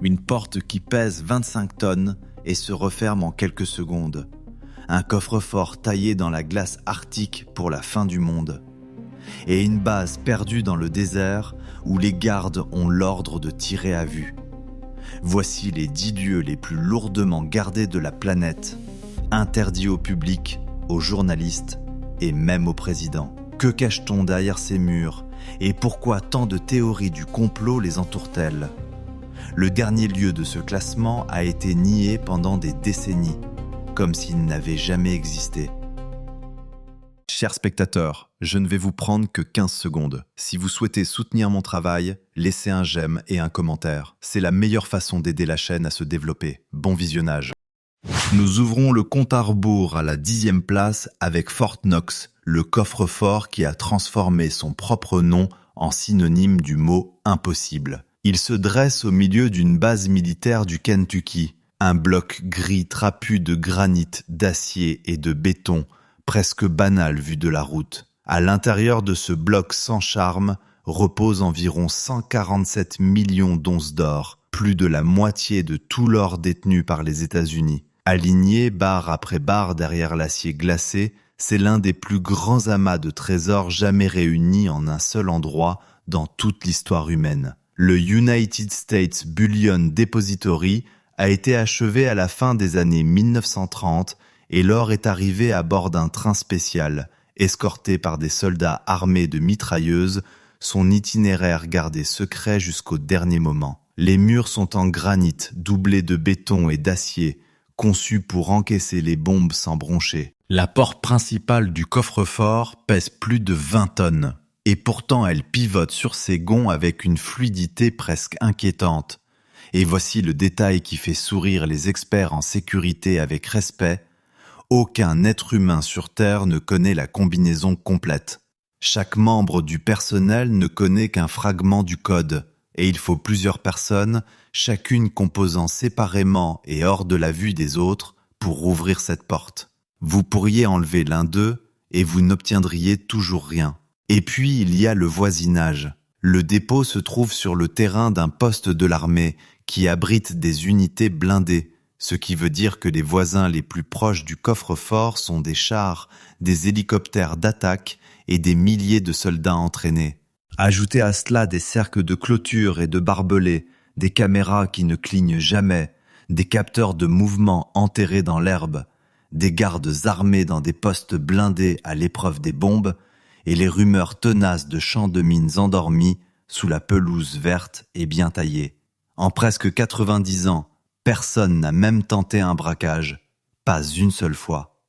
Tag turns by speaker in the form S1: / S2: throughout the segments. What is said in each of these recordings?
S1: Une porte qui pèse 25 tonnes et se referme en quelques secondes. Un coffre-fort taillé dans la glace arctique pour la fin du monde. Et une base perdue dans le désert où les gardes ont l'ordre de tirer à vue. Voici les 10 lieux les plus lourdement gardés de la planète, interdits au public, aux journalistes et même au président. Que cache-t-on derrière ces murs et pourquoi tant de théories du complot les entourent-elles ? Le dernier lieu de ce classement a été nié pendant des décennies, comme s'il n'avait jamais existé. Chers spectateurs, je ne vais vous prendre que 15 secondes. Si vous souhaitez soutenir mon travail, laissez un j'aime et un commentaire. C'est la meilleure façon d'aider la chaîne à se développer. Bon visionnage. Nous ouvrons le compte à rebours à la 10e place avec Fort Knox, le coffre-fort qui a transformé son propre nom en synonyme du mot impossible. Il se dresse au milieu d'une base militaire du Kentucky, un bloc gris trapu de granit, d'acier et de béton, presque banal vu de la route. À l'intérieur de ce bloc sans charme repose environ 147 millions d'onces d'or, plus de la moitié de tout l'or détenu par les États-Unis. Aligné barre après barre derrière l'acier glacé, c'est l'un des plus grands amas de trésors jamais réunis en un seul endroit dans toute l'histoire humaine. Le United States Bullion Depository a été achevé à la fin des années 1930 et l'or est arrivé à bord d'un train spécial, escorté par des soldats armés de mitrailleuses, son itinéraire gardé secret jusqu'au dernier moment. Les murs sont en granit, doublés de béton et d'acier, conçus pour encaisser les bombes sans broncher. La porte principale du coffre-fort pèse plus de 20 tonnes, et pourtant elle pivote sur ses gonds avec une fluidité presque inquiétante. Et voici le détail qui fait sourire les experts en sécurité avec respect. Aucun être humain sur Terre ne connaît la combinaison complète. Chaque membre du personnel ne connaît qu'un fragment du code, et il faut plusieurs personnes, chacune composant séparément et hors de la vue des autres, pour ouvrir cette porte. Vous pourriez enlever l'un d'eux, et vous n'obtiendriez toujours rien. Et puis il y a le voisinage. Le dépôt se trouve sur le terrain d'un poste de l'armée qui abrite des unités blindées, ce qui veut dire que les voisins les plus proches du coffre-fort sont des chars, des hélicoptères d'attaque et des milliers de soldats entraînés. Ajoutez à cela des cercles de clôture et de barbelés, des caméras qui ne clignent jamais, des capteurs de mouvement enterrés dans l'herbe, des gardes armés dans des postes blindés à l'épreuve des bombes, et les rumeurs tenaces de champs de mines endormis sous la pelouse verte et bien taillée. En presque 90 ans, personne n'a même tenté un braquage, pas une seule fois.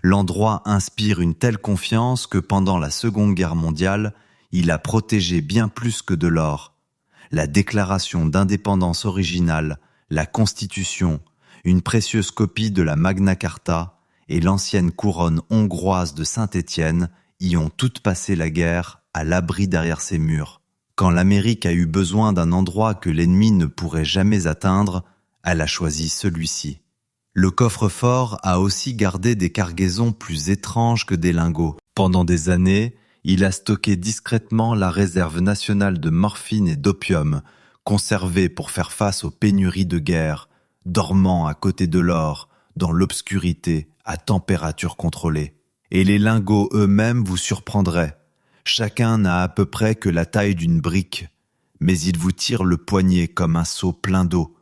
S1: L'endroit inspire une telle confiance que pendant la Seconde Guerre mondiale, il a protégé bien plus que de l'or. La déclaration d'indépendance originale, la Constitution, une précieuse copie de la Magna Carta et l'ancienne couronne hongroise de Saint-Étienne y ont toutes passé la guerre à l'abri derrière ces murs. Quand l'Amérique a eu besoin d'un endroit que l'ennemi ne pourrait jamais atteindre, elle a choisi celui-ci. Le coffre-fort a aussi gardé des cargaisons plus étranges que des lingots. Pendant des années, il a stocké discrètement la réserve nationale de morphine et d'opium, conservée pour faire face aux pénuries de guerre, dormant à côté de l'or, dans l'obscurité, à température contrôlée. Et les lingots eux-mêmes vous surprendraient. Chacun n'a à peu près que la taille d'une brique, mais ils vous tirent le poignet comme un seau plein d'eau.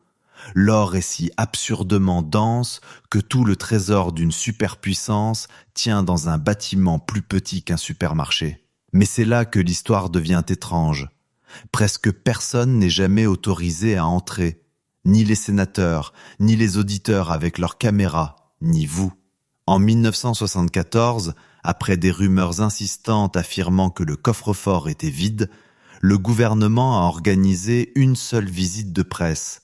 S1: L'or est si absurdement dense que tout le trésor d'une superpuissance tient dans un bâtiment plus petit qu'un supermarché. Mais c'est là que l'histoire devient étrange. Presque personne n'est jamais autorisé à entrer, ni les sénateurs, ni les auditeurs avec leurs caméras, ni vous. En 1974, après des rumeurs insistantes affirmant que le coffre-fort était vide, le gouvernement a organisé une seule visite de presse.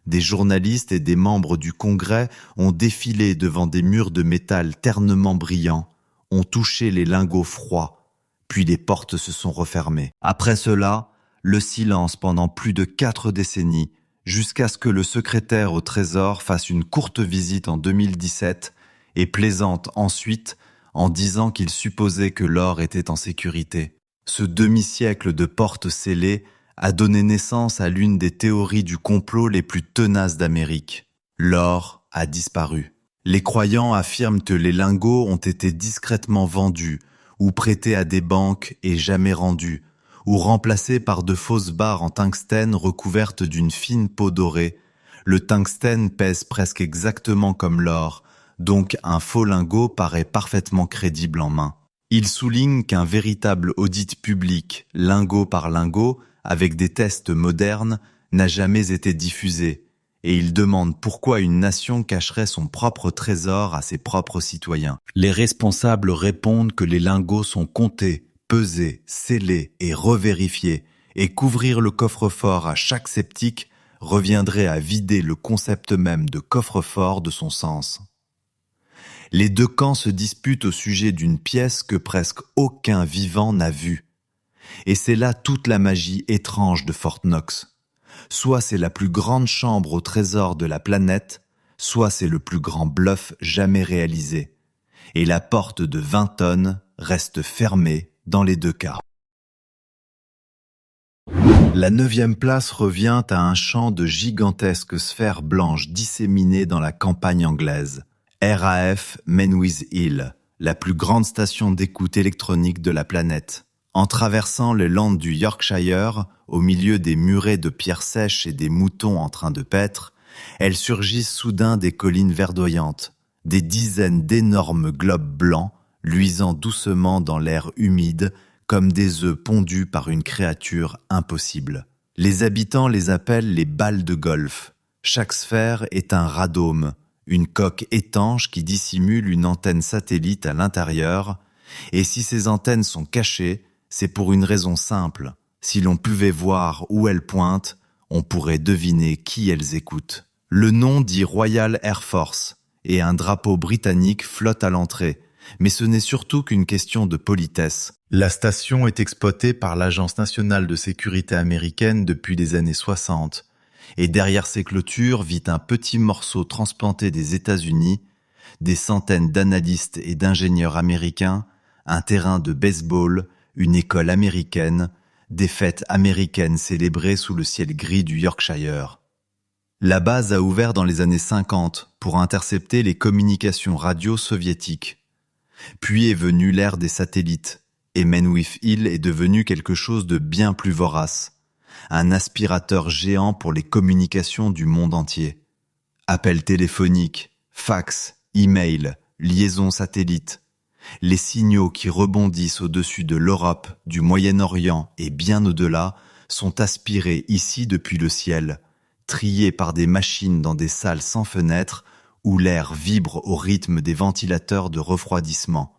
S1: Des journalistes et des membres du Congrès ont défilé devant des murs de métal ternement brillants, ont touché les lingots froids, puis les portes se sont refermées. Après cela, le silence pendant plus de 4 décennies, jusqu'à ce que le secrétaire au Trésor fasse une courte visite en 2017 et plaisante ensuite en disant qu'il supposait que l'or était en sécurité. Ce demi-siècle de portes scellées a donné naissance à l'une des théories du complot les plus tenaces d'Amérique. L'or a disparu. Les croyants affirment que les lingots ont été discrètement vendus ou prêtés à des banques et jamais rendus, ou remplacés par de fausses barres en tungstène recouvertes d'une fine peau dorée. Le tungstène pèse presque exactement comme l'or, donc un faux lingot paraît parfaitement crédible en main. Il souligne qu'un véritable audit public, lingot par lingot, avec des tests modernes, n'a jamais été diffusé, et il demande pourquoi une nation cacherait son propre trésor à ses propres citoyens. Les responsables répondent que les lingots sont comptés, pesés, scellés et revérifiés, et qu'ouvrir le coffre-fort à chaque sceptique reviendrait à vider le concept même de coffre-fort de son sens. Les deux camps se disputent au sujet d'une pièce que presque aucun vivant n'a vue. Et c'est là toute la magie étrange de Fort Knox. Soit c'est la plus grande chambre au trésor de la planète, soit c'est le plus grand bluff jamais réalisé. Et la porte de 20 tonnes reste fermée dans les deux cas. La 9e place revient à un champ de gigantesques sphères blanches disséminées dans la campagne anglaise. RAF Menwith Hill, la plus grande station d'écoute électronique de la planète. En traversant les landes du Yorkshire, au milieu des murets de pierres sèches et des moutons en train de paître, elles surgissent soudain des collines verdoyantes, des dizaines d'énormes globes blancs, luisant doucement dans l'air humide, comme des œufs pondus par une créature impossible. Les habitants les appellent les balles de golf. Chaque sphère est un radome, une coque étanche qui dissimule une antenne satellite à l'intérieur, et si ces antennes sont cachées, c'est pour une raison simple. Si l'on pouvait voir où elles pointent, on pourrait deviner qui elles écoutent. Le nom dit Royal Air Force, et un drapeau britannique flotte à l'entrée, mais ce n'est surtout qu'une question de politesse. La station est exploitée par l'Agence nationale de sécurité américaine depuis les années 60, et derrière ces clôtures vit un petit morceau transplanté des États-Unis, des centaines d'analystes et d'ingénieurs américains, un terrain de baseball, une école américaine, des fêtes américaines célébrées sous le ciel gris du Yorkshire. La base a ouvert dans les années 50 pour intercepter les communications radio soviétiques. Puis est venue l'ère des satellites, et Menwith Hill est devenu quelque chose de bien plus vorace. Un aspirateur géant pour les communications du monde entier. Appels téléphoniques, fax, email, liaisons satellites. Les signaux qui rebondissent au-dessus de l'Europe, du Moyen-Orient et bien au-delà sont aspirés ici depuis le ciel, triés par des machines dans des salles sans fenêtres où l'air vibre au rythme des ventilateurs de refroidissement,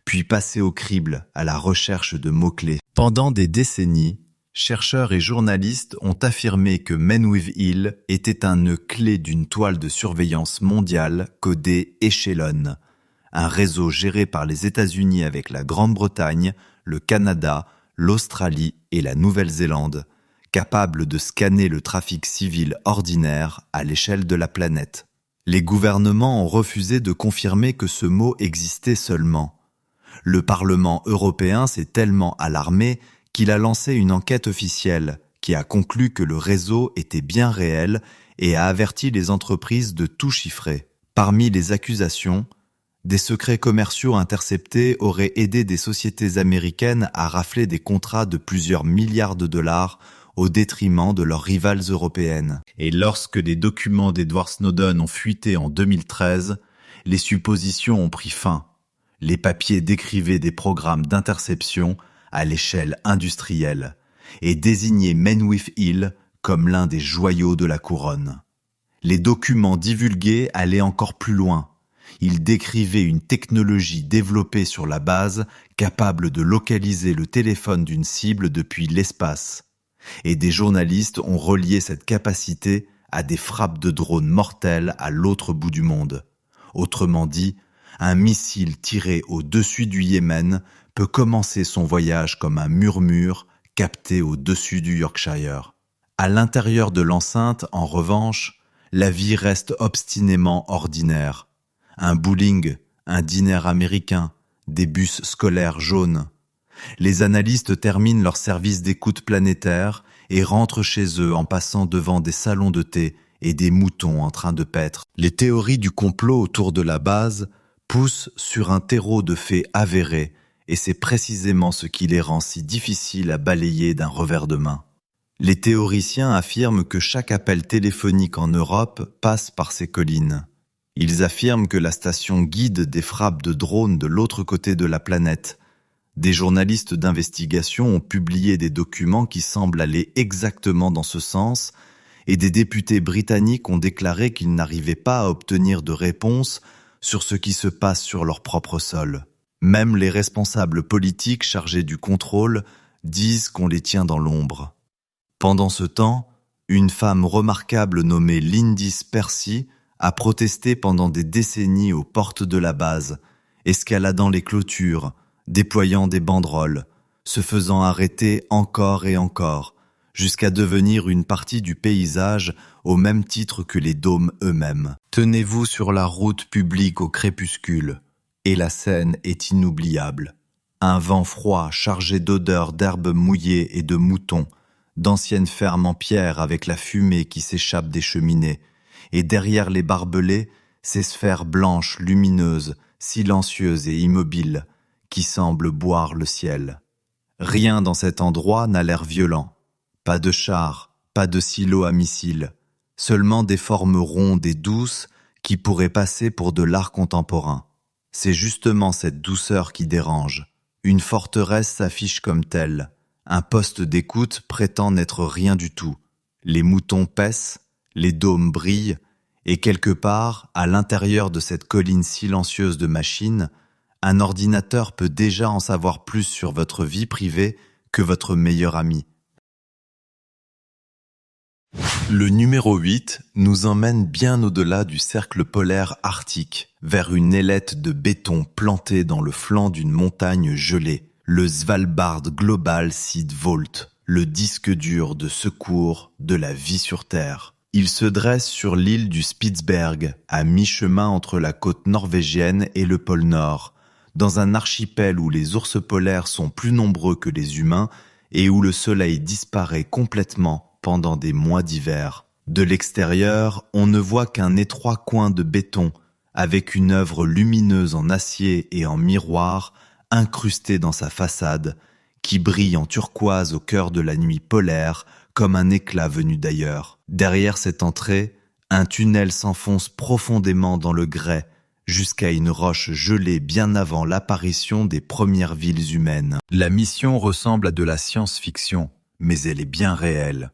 S1: puis passés au crible à la recherche de mots-clés. Pendant des décennies, chercheurs et journalistes ont affirmé que Menwith Hill était un nœud clé d'une toile de surveillance mondiale codée Echelon, un réseau géré par les États-Unis avec la Grande-Bretagne, le Canada, l'Australie et la Nouvelle-Zélande, capable de scanner le trafic civil ordinaire à l'échelle de la planète. Les gouvernements ont refusé de confirmer que ce mot existait seulement. Le Parlement européen s'est tellement alarmé qu'il a lancé une enquête officielle qui a conclu que le réseau était bien réel et a averti les entreprises de tout chiffrer. Parmi les accusations, des secrets commerciaux interceptés auraient aidé des sociétés américaines à rafler des contrats de plusieurs milliards de dollars au détriment de leurs rivales européennes. Et lorsque les documents d'Edward Snowden ont fuité en 2013, les suppositions ont pris fin. Les papiers décrivaient des programmes d'interception à l'échelle industrielle et désignaient Menwith Hill comme l'un des joyaux de la couronne. Les documents divulgués allaient encore plus loin. Ils décrivaient une technologie développée sur la base capable de localiser le téléphone d'une cible depuis l'espace. Et des journalistes ont relié cette capacité à des frappes de drones mortelles à l'autre bout du monde. Autrement dit, un missile tiré au-dessus du Yémen peut commencer son voyage comme un murmure capté au-dessus du Yorkshire. À l'intérieur de l'enceinte, en revanche, la vie reste obstinément ordinaire. Un bowling, un dîner américain, des bus scolaires jaunes. Les analystes terminent leur service d'écoute planétaire et rentrent chez eux en passant devant des salons de thé et des moutons en train de paître. Les théories du complot autour de la base poussent sur un terreau de faits avérés, et c'est précisément ce qui les rend si difficiles à balayer d'un revers de main. Les théoriciens affirment que chaque appel téléphonique en Europe passe par ces collines. Ils affirment que la station guide des frappes de drones de l'autre côté de la planète. Des journalistes d'investigation ont publié des documents qui semblent aller exactement dans ce sens, et des députés britanniques ont déclaré qu'ils n'arrivaient pas à obtenir de réponse sur ce qui se passe sur leur propre sol. Même les responsables politiques chargés du contrôle disent qu'on les tient dans l'ombre. Pendant ce temps, une femme remarquable nommée Lindis Percy a protesté pendant des décennies aux portes de la base, escaladant les clôtures, déployant des banderoles, se faisant arrêter encore et encore, jusqu'à devenir une partie du paysage au même titre que les dômes eux-mêmes. Tenez-vous sur la route publique au crépuscule, et la scène est inoubliable. Un vent froid chargé d'odeurs d'herbes mouillées et de moutons, d'anciennes fermes en pierre avec la fumée qui s'échappe des cheminées, et derrière les barbelés, ces sphères blanches, lumineuses, silencieuses et immobiles, qui semblent boire le ciel. Rien dans cet endroit n'a l'air violent. Pas de chars, pas de silos à missiles, seulement des formes rondes et douces qui pourraient passer pour de l'art contemporain. C'est justement cette douceur qui dérange. Une forteresse s'affiche comme telle. Un poste d'écoute prétend n'être rien du tout. Les moutons paissent, les dômes brillent, et quelque part, à l'intérieur de cette colline silencieuse de machines, un ordinateur peut déjà en savoir plus sur votre vie privée que votre meilleur ami. Le numéro 8 nous emmène bien au-delà du cercle polaire arctique, vers une ailette de béton plantée dans le flanc d'une montagne gelée, le Svalbard Global Seed Vault, le disque dur de secours de la vie sur Terre. Il se dresse sur l'île du Spitsberg, à mi-chemin entre la côte norvégienne et le pôle Nord, dans un archipel où les ours polaires sont plus nombreux que les humains et où le soleil disparaît complètement pendant des mois d'hiver. De l'extérieur, on ne voit qu'un étroit coin de béton avec une œuvre lumineuse en acier et en miroir incrustée dans sa façade, qui brille en turquoise au cœur de la nuit polaire comme un éclat venu d'ailleurs. Derrière cette entrée, un tunnel s'enfonce profondément dans le grès jusqu'à une roche gelée bien avant l'apparition des premières villes humaines. La mission ressemble à de la science-fiction, mais elle est bien réelle.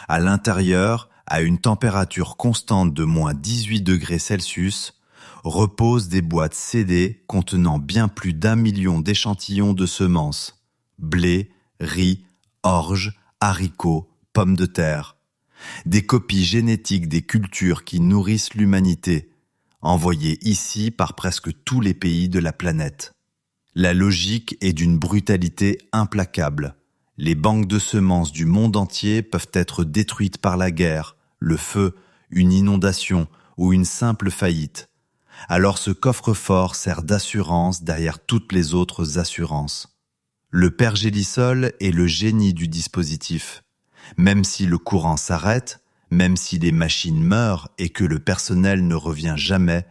S1: À l'intérieur, à une température constante de moins 18 degrés Celsius, reposent des boîtes CD contenant bien plus d'1 million d'échantillons de semences. Blé, riz, orge, haricots, pommes de terre. Des copies génétiques des cultures qui nourrissent l'humanité, envoyées ici par presque tous les pays de la planète. La logique est d'une brutalité implacable. Les banques de semences du monde entier peuvent être détruites par la guerre, le feu, une inondation ou une simple faillite. Alors ce coffre-fort sert d'assurance derrière toutes les autres assurances. Le pergélisol est le génie du dispositif. Même si le courant s'arrête, même si les machines meurent et que le personnel ne revient jamais,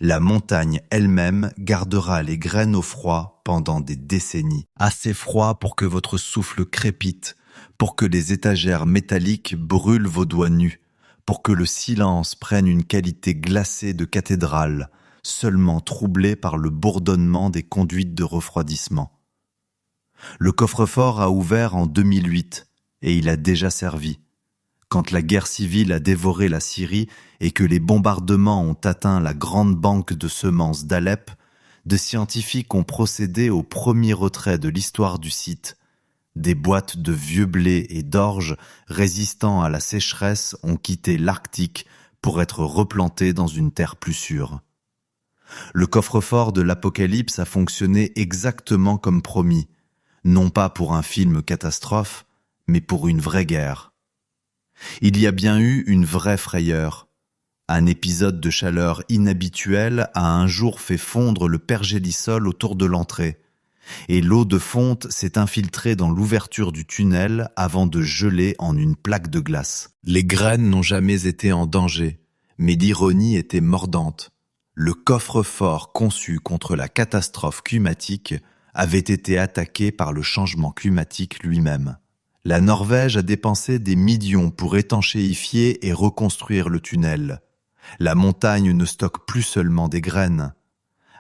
S1: la montagne elle-même gardera les graines au froid pendant des décennies. Assez froid pour que votre souffle crépite, pour que les étagères métalliques brûlent vos doigts nus, pour que le silence prenne une qualité glacée de cathédrale, seulement troublée par le bourdonnement des conduites de refroidissement. Le coffre-fort a ouvert en 2008 et il a déjà servi. Quand la guerre civile a dévoré la Syrie et que les bombardements ont atteint la grande banque de semences d'Alep, des scientifiques ont procédé au premier retrait de l'histoire du site. Des boîtes de vieux blé et d'orge résistant à la sécheresse ont quitté l'Arctique pour être replantées dans une terre plus sûre. Le coffre-fort de l'Apocalypse a fonctionné exactement comme promis, non pas pour un film catastrophe, mais pour une vraie guerre. Il y a bien eu une vraie frayeur. Un épisode de chaleur inhabituelle a un jour fait fondre le pergélisol autour de l'entrée. et l'eau de fonte s'est infiltrée dans l'ouverture du tunnel avant de geler en une plaque de glace. Les graines n'ont jamais été en danger, mais l'ironie était mordante. Le coffre-fort conçu contre la catastrophe climatique avait été attaqué par le changement climatique lui-même. La Norvège a dépensé des millions pour étanchéifier et reconstruire le tunnel. La montagne ne stocke plus seulement des graines.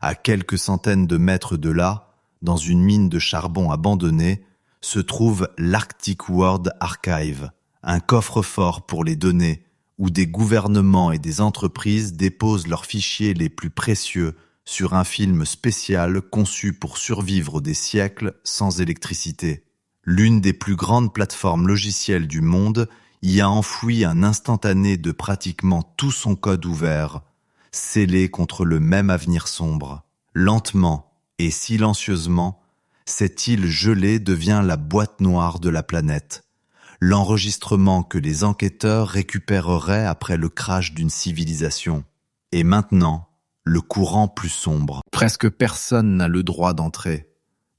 S1: À quelques centaines de mètres de là, dans une mine de charbon abandonnée, se trouve l'Arctic World Archive, un coffre-fort pour les données, où des gouvernements et des entreprises déposent leurs fichiers les plus précieux sur un film spécial conçu pour survivre des siècles sans électricité. L'une des plus grandes plateformes logicielles du monde y a enfoui un instantané de pratiquement tout son code ouvert, scellé contre le même avenir sombre. Lentement et silencieusement, cette île gelée devient la boîte noire de la planète, l'enregistrement que les enquêteurs récupéreraient après le crash d'une civilisation. Et maintenant, le courant plus sombre. Presque personne n'a le droit d'entrer,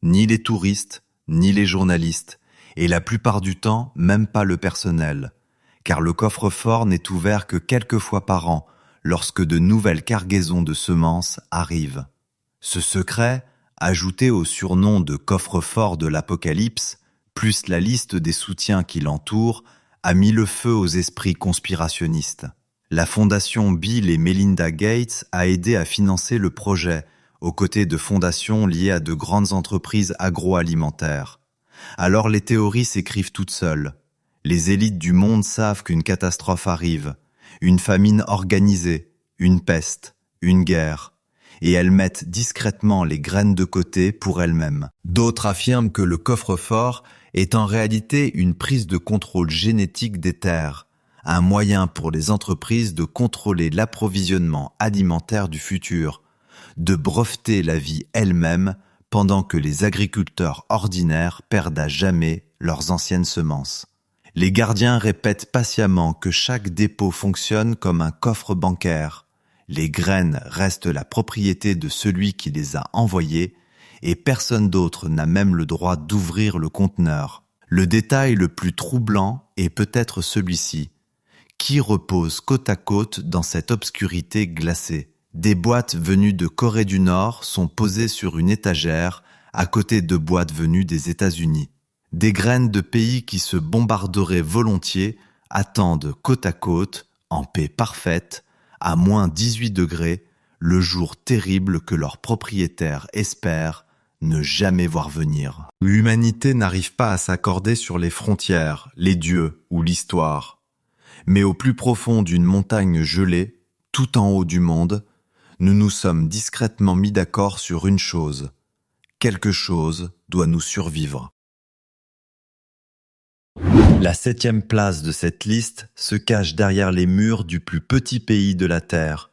S1: ni les touristes, ni les journalistes, et la plupart du temps, même pas le personnel, car le coffre-fort n'est ouvert que quelques fois par an, lorsque de nouvelles cargaisons de semences arrivent. Ce secret, ajouté au surnom de coffre-fort de l'Apocalypse, plus la liste des soutiens qui l'entourent, a mis le feu aux esprits conspirationnistes. La fondation Bill et Melinda Gates a aidé à financer le projet, aux côtés de fondations liées à de grandes entreprises agroalimentaires. Alors les théories s'écrivent toutes seules. Les élites du monde savent qu'une catastrophe arrive, une famine organisée, une peste, une guerre, et elles mettent discrètement les graines de côté pour elles-mêmes. D'autres affirment que le coffre-fort est en réalité une prise de contrôle génétique des terres, un moyen pour les entreprises de contrôler l'approvisionnement alimentaire du futur, de breveter la vie elle-même pendant que les agriculteurs ordinaires perdent à jamais leurs anciennes semences. Les gardiens répètent patiemment que chaque dépôt fonctionne comme un coffre bancaire. Les graines restent la propriété de celui qui les a envoyées et personne d'autre n'a même le droit d'ouvrir le conteneur. Le détail le plus troublant est peut-être celui-ci. Qui repose côte à côte dans cette obscurité glacée? Des boîtes venues de Corée du Nord sont posées sur une étagère à côté de boîtes venues des États-Unis. Des graines de pays qui se bombarderaient volontiers attendent côte à côte, en paix parfaite, à moins 18 degrés, le jour terrible que leurs propriétaires espèrent ne jamais voir venir. L'humanité n'arrive pas à s'accorder sur les frontières, les dieux ou l'histoire. Mais au plus profond d'une montagne gelée, tout en haut du monde, nous nous sommes discrètement mis d'accord sur une chose. Quelque chose doit nous survivre. La 7e place de cette liste se cache derrière les murs du plus petit pays de la Terre,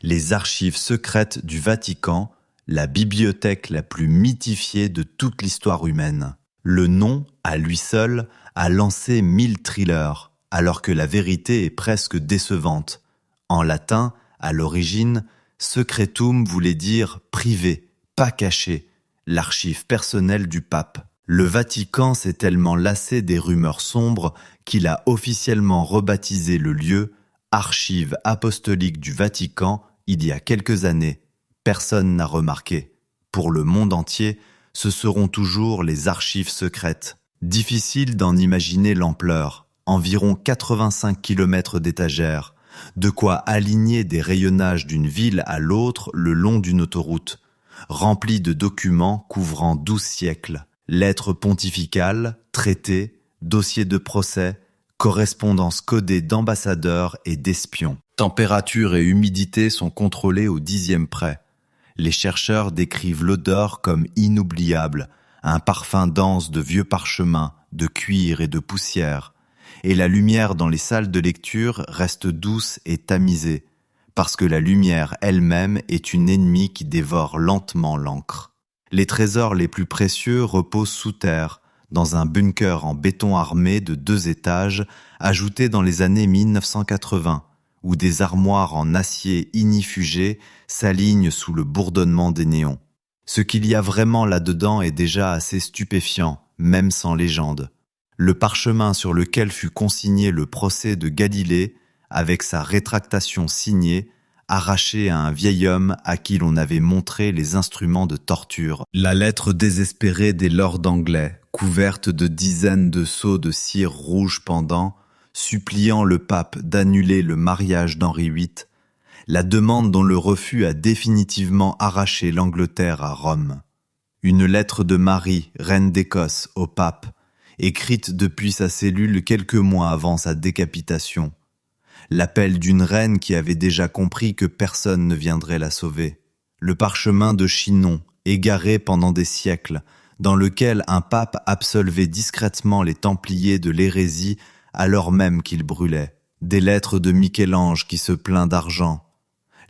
S1: les archives secrètes du Vatican, la bibliothèque la plus mythifiée de toute l'histoire humaine. Le nom, à lui seul, a lancé 1000 thrillers, alors que la vérité est presque décevante. En latin, à l'origine, secretum voulait dire privé, pas caché, l'archive personnelle du pape. Le Vatican s'est tellement lassé des rumeurs sombres qu'il a officiellement rebaptisé le lieu Archives apostoliques du Vatican il y a quelques années. Personne n'a remarqué. Pour le monde entier, ce seront toujours les archives secrètes. Difficile d'en imaginer l'ampleur. Environ 85 km d'étagères, de quoi aligner des rayonnages d'une ville à l'autre le long d'une autoroute, remplis de documents couvrant 12 siècles. Lettres pontificales, traités, dossiers de procès, correspondances codées d'ambassadeurs et d'espions. Température et humidité sont contrôlées au 10e près. Les chercheurs décrivent l'odeur comme inoubliable, un parfum dense de vieux parchemins, de cuir et de poussière. Et la lumière dans les salles de lecture reste douce et tamisée, parce que la lumière elle-même est une ennemie qui dévore lentement l'encre. Les trésors les plus précieux reposent sous terre, dans un bunker en béton armé de 2 étages, ajouté dans les années 1980, où des armoires en acier ignifugé s'alignent sous le bourdonnement des néons. Ce qu'il y a vraiment là-dedans est déjà assez stupéfiant, même sans légende. Le parchemin sur lequel fut consigné le procès de Galilée, avec sa rétractation signée, arrachée à un vieil homme à qui l'on avait montré les instruments de torture. La lettre désespérée des lords anglais, couverte de dizaines de seaux de cire rouge pendant, suppliant le pape d'annuler le mariage d'Henri VIII, la demande dont le refus a définitivement arraché l'Angleterre à Rome. Une lettre de Marie, reine d'Écosse, au pape, écrite depuis sa cellule quelques mois avant sa décapitation. L'appel d'une reine qui avait déjà compris que personne ne viendrait la sauver. Le parchemin de Chinon, égaré pendant des siècles, dans lequel un pape absolvait discrètement les Templiers de l'hérésie alors même qu'ils brûlaient. Des lettres de Michel-Ange qui se plaint d'argent.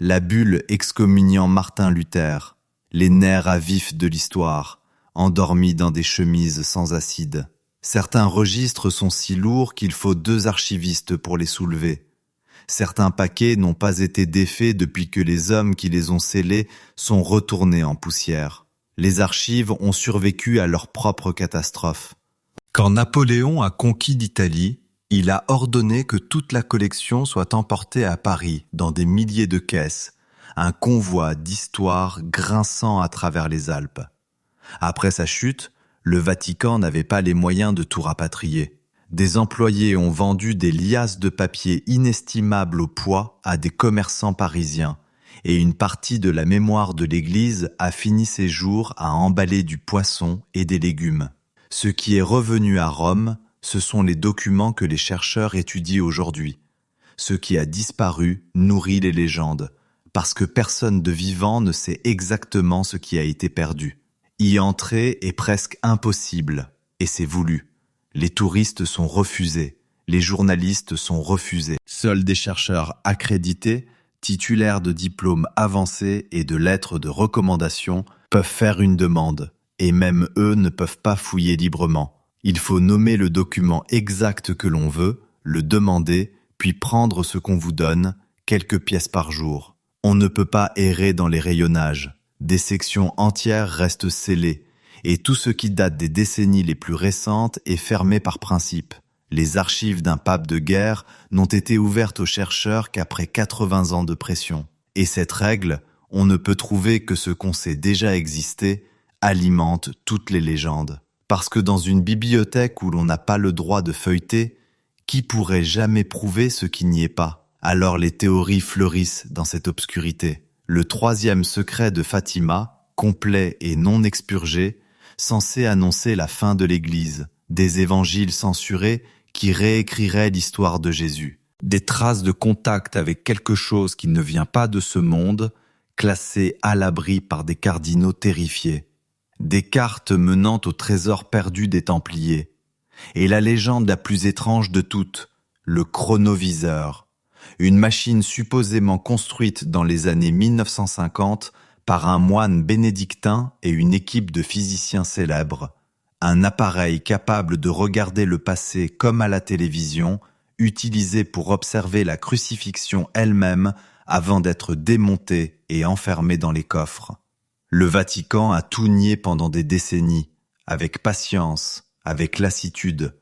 S1: La bulle excommuniant Martin Luther. Les nerfs à vif de l'histoire, endormis dans des chemises sans acide. Certains registres sont si lourds qu'il faut 2 archivistes pour les soulever. Certains paquets n'ont pas été défaits depuis que les hommes qui les ont scellés sont retournés en poussière. Les archives ont survécu à leur propre catastrophe. Quand Napoléon a conquis l'Italie, il a ordonné que toute la collection soit emportée à Paris dans des milliers de caisses, un convoi d'histoire grinçant à travers les Alpes. Après sa chute, le Vatican n'avait pas les moyens de tout rapatrier. Des employés ont vendu des liasses de papier inestimables au poids à des commerçants parisiens, et une partie de la mémoire de l'Église a fini ses jours à emballer du poisson et des légumes. Ce qui est revenu à Rome, ce sont les documents que les chercheurs étudient aujourd'hui. Ce qui a disparu nourrit les légendes, parce que personne de vivant ne sait exactement ce qui a été perdu. Y entrer est presque impossible, et c'est voulu. Les touristes sont refusés, les journalistes sont refusés. Seuls des chercheurs accrédités, titulaires de diplômes avancés et de lettres de recommandation, peuvent faire une demande, et même eux ne peuvent pas fouiller librement. Il faut nommer le document exact que l'on veut, le demander, puis prendre ce qu'on vous donne, quelques pièces par jour. On ne peut pas errer dans les rayonnages. Des sections entières restent scellées, et tout ce qui date des décennies les plus récentes est fermé par principe. Les archives d'un pape de guerre n'ont été ouvertes aux chercheurs qu'après 80 ans de pression. Et cette règle, on ne peut trouver que ce qu'on sait déjà exister, alimente toutes les légendes. Parce que dans une bibliothèque où l'on n'a pas le droit de feuilleter, qui pourrait jamais prouver ce qui n'y est pas? Alors les théories fleurissent dans cette obscurité. Le 3e secret de Fatima, complet et non expurgé, censé annoncer la fin de l'Église, des évangiles censurés qui réécriraient l'histoire de Jésus, des traces de contact avec quelque chose qui ne vient pas de ce monde, classées à l'abri par des cardinaux terrifiés, des cartes menant au trésor perdu des Templiers, et la légende la plus étrange de toutes, le chronoviseur, une machine supposément construite dans les années 1950 par un moine bénédictin et une équipe de physiciens célèbres, un appareil capable de regarder le passé comme à la télévision, utilisé pour observer la crucifixion elle-même avant d'être démonté et enfermé dans les coffres. Le Vatican a tout nié pendant des décennies, avec patience, avec lassitude,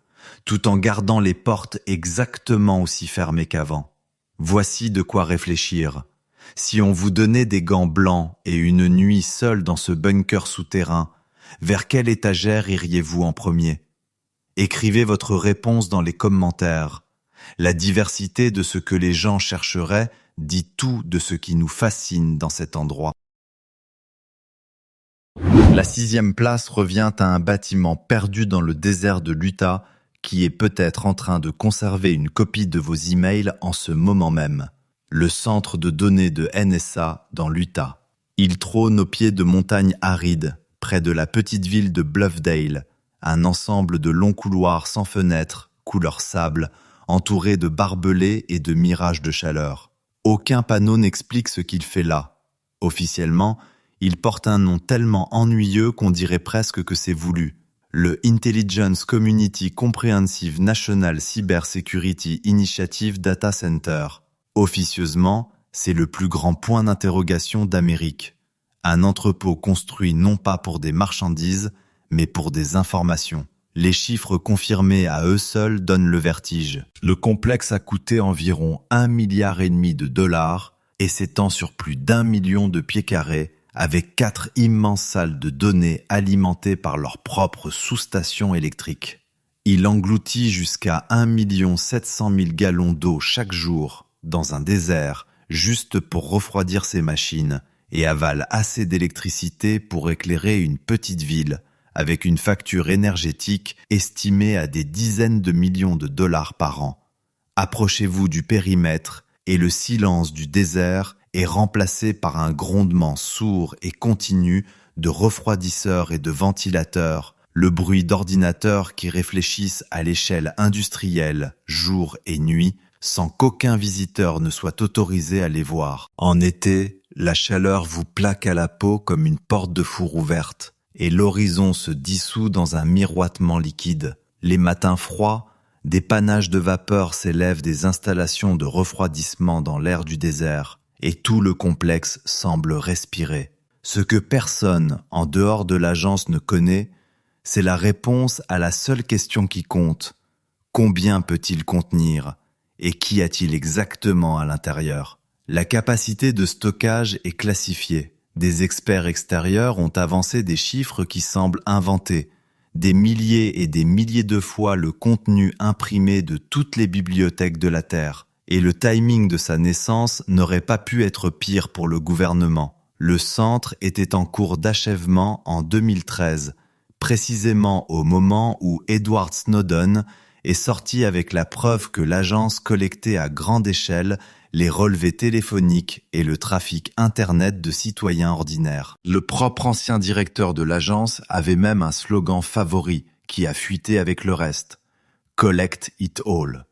S1: tout en gardant les portes exactement aussi fermées qu'avant. Voici de quoi réfléchir. Si on vous donnait des gants blancs et une nuit seule dans ce bunker souterrain, vers quelle étagère iriez-vous en premier? Écrivez votre réponse dans les commentaires. La diversité de ce que les gens chercheraient dit tout de ce qui nous fascine dans cet endroit. La 6e place revient à un bâtiment perdu dans le désert de l'Utah qui est peut-être en train de conserver une copie de vos emails en ce moment même. Le centre de données de NSA dans l'Utah. Il trône au pied de montagnes arides, près de la petite ville de Bluffdale, un ensemble de longs couloirs sans fenêtres, couleur sable, entourés de barbelés et de mirages de chaleur. Aucun panneau n'explique ce qu'il fait là. Officiellement, il porte un nom tellement ennuyeux qu'on dirait presque que c'est voulu. Le Intelligence Community Comprehensive National Cyber Security Initiative Data Center. Officieusement, c'est le plus grand point d'interrogation d'Amérique. Un entrepôt construit non pas pour des marchandises, mais pour des informations. Les chiffres confirmés à eux seuls donnent le vertige. Le complexe a coûté environ 1,5 milliard de dollars et s'étend sur plus d'1 million de pieds carrés avec 4 immenses salles de données alimentées par leurs propres sous-stations électriques. Il engloutit jusqu'à 1 700 000 gallons d'eau chaque jour dans un désert juste pour refroidir ses machines et avale assez d'électricité pour éclairer une petite ville avec une facture énergétique estimée à des dizaines de millions de dollars par an. Approchez-vous du périmètre et le silence du désert est remplacé par un grondement sourd et continu de refroidisseurs et de ventilateurs, le bruit d'ordinateurs qui réfléchissent à l'échelle industrielle, jour et nuit, sans qu'aucun visiteur ne soit autorisé à les voir. En été, la chaleur vous plaque à la peau comme une porte de four ouverte, et l'horizon se dissout dans un miroitement liquide. Les matins froids, des panaches de vapeur s'élèvent des installations de refroidissement dans l'air du désert, et tout le complexe semble respirer. Ce que personne, en dehors de l'agence, ne connaît, c'est la réponse à la seule question qui compte. Combien peut-il contenir ? Et qu'y a-t-il exactement à l'intérieur ? La capacité de stockage est classifiée. Des experts extérieurs ont avancé des chiffres qui semblent inventés. Des milliers et des milliers de fois le contenu imprimé de toutes les bibliothèques de la Terre. Et le timing de sa naissance n'aurait pas pu être pire pour le gouvernement. Le centre était en cours d'achèvement en 2013, précisément au moment où Edward Snowden est sorti avec la preuve que l'agence collectait à grande échelle les relevés téléphoniques et le trafic Internet de citoyens ordinaires. Le propre ancien directeur de l'agence avait même un slogan favori qui a fuité avec le reste. « Collect it all ».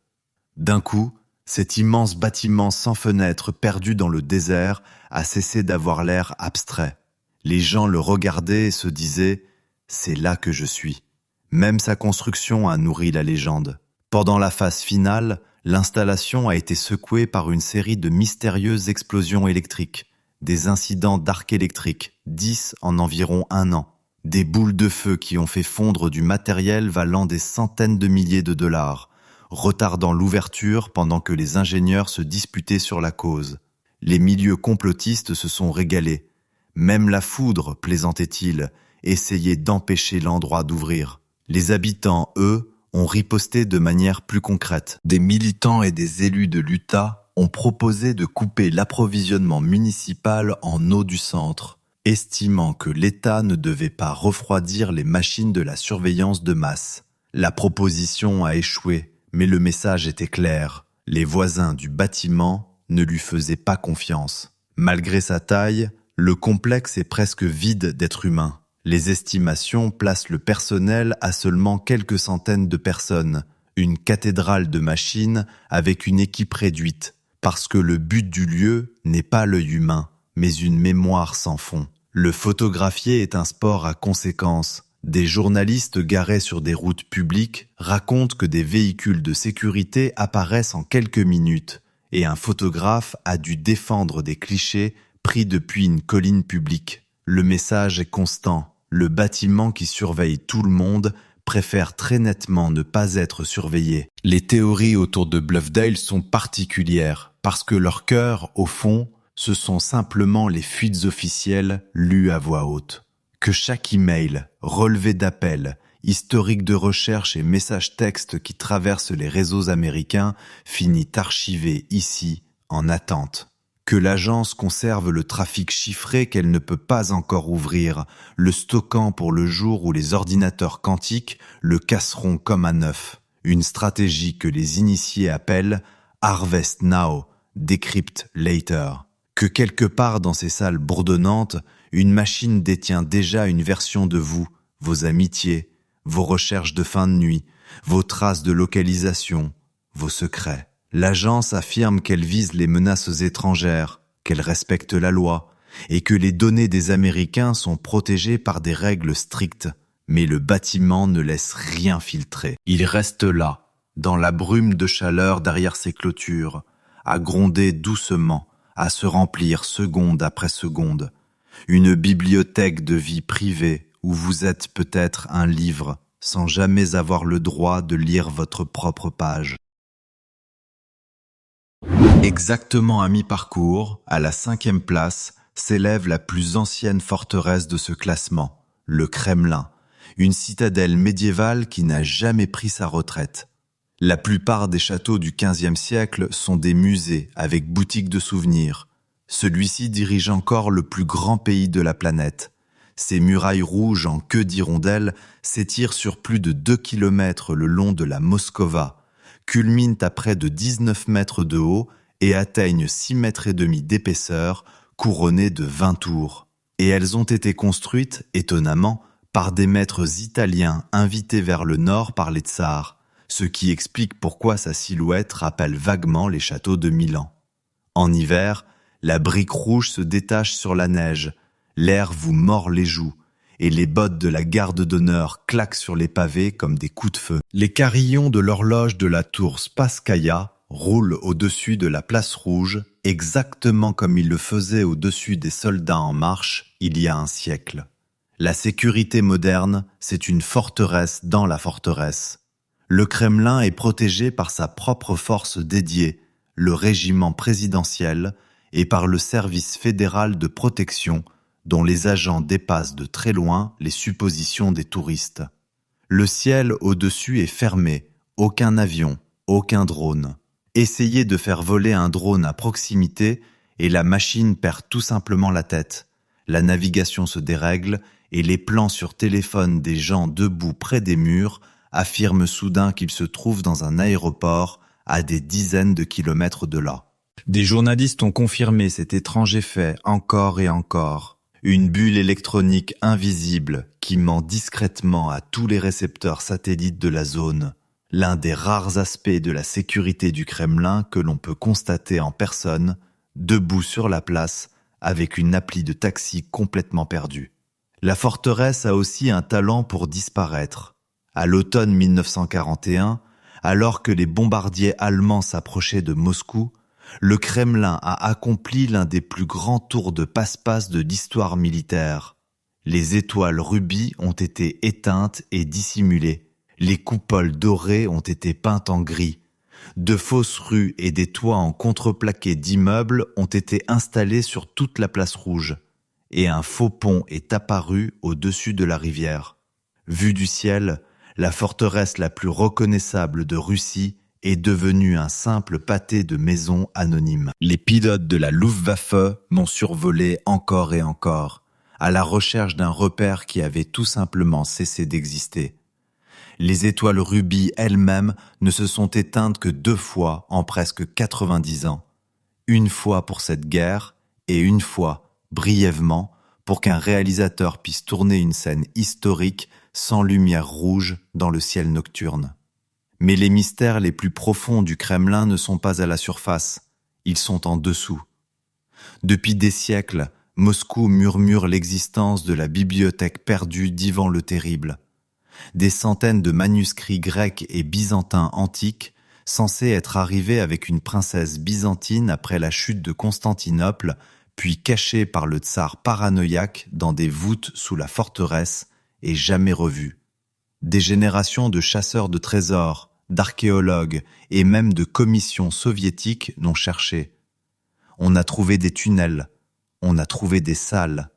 S1: D'un coup, cet immense bâtiment sans fenêtres perdu dans le désert a cessé d'avoir l'air abstrait. Les gens le regardaient et se disaient « c'est là que je suis ». Même sa construction a nourri la légende. Pendant la phase finale, l'installation a été secouée par une série de mystérieuses explosions électriques, des incidents d'arc électrique, 10 en environ 1 an, des boules de feu qui ont fait fondre du matériel valant des centaines de milliers de dollars, retardant l'ouverture pendant que les ingénieurs se disputaient sur la cause. Les milieux complotistes se sont régalés. Même la foudre, plaisantait-il, essayait d'empêcher l'endroit d'ouvrir. Les habitants, eux, ont riposté de manière plus concrète. Des militants et des élus de l'Utah ont proposé de couper l'approvisionnement municipal en eau du centre, estimant que l'État ne devait pas refroidir les machines de la surveillance de masse. La proposition a échoué, mais le message était clair. Les voisins du bâtiment ne lui faisaient pas confiance. Malgré sa taille, le complexe est presque vide d'êtres humains. Les estimations placent le personnel à seulement quelques centaines de personnes, une cathédrale de machines avec une équipe réduite, parce que le but du lieu n'est pas l'œil humain, mais une mémoire sans fond. Le photographier est un sport à conséquences. Des journalistes garés sur des routes publiques racontent que des véhicules de sécurité apparaissent en quelques minutes, et un photographe a dû défendre des clichés pris depuis une colline publique. Le message est constant. Le bâtiment qui surveille tout le monde préfère très nettement ne pas être surveillé. Les théories autour de Bluffdale sont particulières parce que leur cœur, au fond, ce sont simplement les fuites officielles lues à voix haute. Que chaque email, relevé d'appel, historique de recherche et message texte qui traverse les réseaux américains finit archivé ici, en attente. Que l'agence conserve le trafic chiffré qu'elle ne peut pas encore ouvrir, le stockant pour le jour où les ordinateurs quantiques le casseront comme un œuf. Une stratégie que les initiés appellent « Harvest Now, Decrypt Later ». Que quelque part dans ces salles bourdonnantes, une machine détient déjà une version de vous, vos amitiés, vos recherches de fin de nuit, vos traces de localisation, vos secrets. L'agence affirme qu'elle vise les menaces étrangères, qu'elle respecte la loi et que les données des Américains sont protégées par des règles strictes. Mais le bâtiment ne laisse rien filtrer. Il reste là, dans la brume de chaleur derrière ses clôtures, à gronder doucement, à se remplir seconde après seconde. Une bibliothèque de vie privée où vous êtes peut-être un livre sans jamais avoir le droit de lire votre propre page. Exactement à mi-parcours, à la 5e place, s'élève la plus ancienne forteresse de ce classement, le Kremlin, une citadelle médiévale qui n'a jamais pris sa retraite. La plupart des châteaux du XVe siècle sont des musées avec boutiques de souvenirs. Celui-ci dirige encore le plus grand pays de la planète. Ses murailles rouges en queue d'hirondelle s'étirent sur plus de 2 kilomètres le long de la Moskova, culminent à près de 19 mètres de haut et atteignent 6,5 mètres d'épaisseur, couronnées de 20 tours. Et elles ont été construites, étonnamment, par des maîtres italiens invités vers le nord par les tsars, ce qui explique pourquoi sa silhouette rappelle vaguement les châteaux de Milan. En hiver, la brique rouge se détache sur la neige, l'air vous mord les joues, et les bottes de la garde d'honneur claquent sur les pavés comme des coups de feu. Les carillons de l'horloge de la tour Spasskaya roulent au-dessus de la place rouge, exactement comme ils le faisaient au-dessus des soldats en marche il y a un siècle. La sécurité moderne, c'est une forteresse dans la forteresse. Le Kremlin est protégé par sa propre force dédiée, le régiment présidentiel, et par le service fédéral de protection, dont les agents dépassent de très loin les suppositions des touristes. Le ciel au-dessus est fermé, aucun avion, aucun drone. Essayez de faire voler un drone à proximité et la machine perd tout simplement la tête. La navigation se dérègle et les plans sur téléphone des gens debout près des murs affirment soudain qu'ils se trouvent dans un aéroport à des dizaines de kilomètres de là. Des journalistes ont confirmé cet étrange effet encore et encore. Une bulle électronique invisible qui ment discrètement à tous les récepteurs satellites de la zone. L'un des rares aspects de la sécurité du Kremlin que l'on peut constater en personne, debout sur la place, avec une appli de taxi complètement perdue. La forteresse a aussi un talent pour disparaître. À l'automne 1941, alors que les bombardiers allemands s'approchaient de Moscou, le Kremlin a accompli l'un des plus grands tours de passe-passe de l'histoire militaire. Les étoiles rubis ont été éteintes et dissimulées. Les coupoles dorées ont été peintes en gris. De fausses rues et des toits en contreplaqué d'immeubles ont été installés sur toute la place rouge. Et un faux pont est apparu au-dessus de la rivière. Vue du ciel, la forteresse la plus reconnaissable de Russie est devenue un simple pâté de maisons anonymes. Les pilotes de la Luftwaffe m'ont survolé encore et encore, à la recherche d'un repère qui avait tout simplement cessé d'exister. Les étoiles rubis elles-mêmes ne se sont éteintes que 2 fois en presque 90 ans. Une fois pour cette guerre et une fois, brièvement, pour qu'un réalisateur puisse tourner une scène historique sans lumière rouge dans le ciel nocturne. Mais les mystères les plus profonds du Kremlin ne sont pas à la surface, ils sont en dessous. Depuis des siècles, Moscou murmure l'existence de la bibliothèque perdue d'Ivan le Terrible. Des centaines de manuscrits grecs et byzantins antiques, censés être arrivés avec une princesse byzantine après la chute de Constantinople, puis cachés par le tsar paranoïaque dans des voûtes sous la forteresse, et jamais revus. Des générations de chasseurs de trésors, d'archéologues et même de commissions soviétiques l'ont cherché. On a trouvé des tunnels, on a trouvé des salles.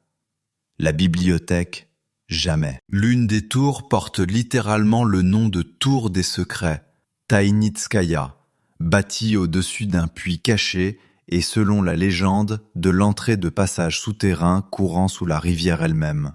S1: La bibliothèque, jamais. L'une des tours porte littéralement le nom de Tour des Secrets, Taïnitskaya, bâtie au-dessus d'un puits caché et selon la légende, de l'entrée de passages souterrains courant sous la rivière elle-même.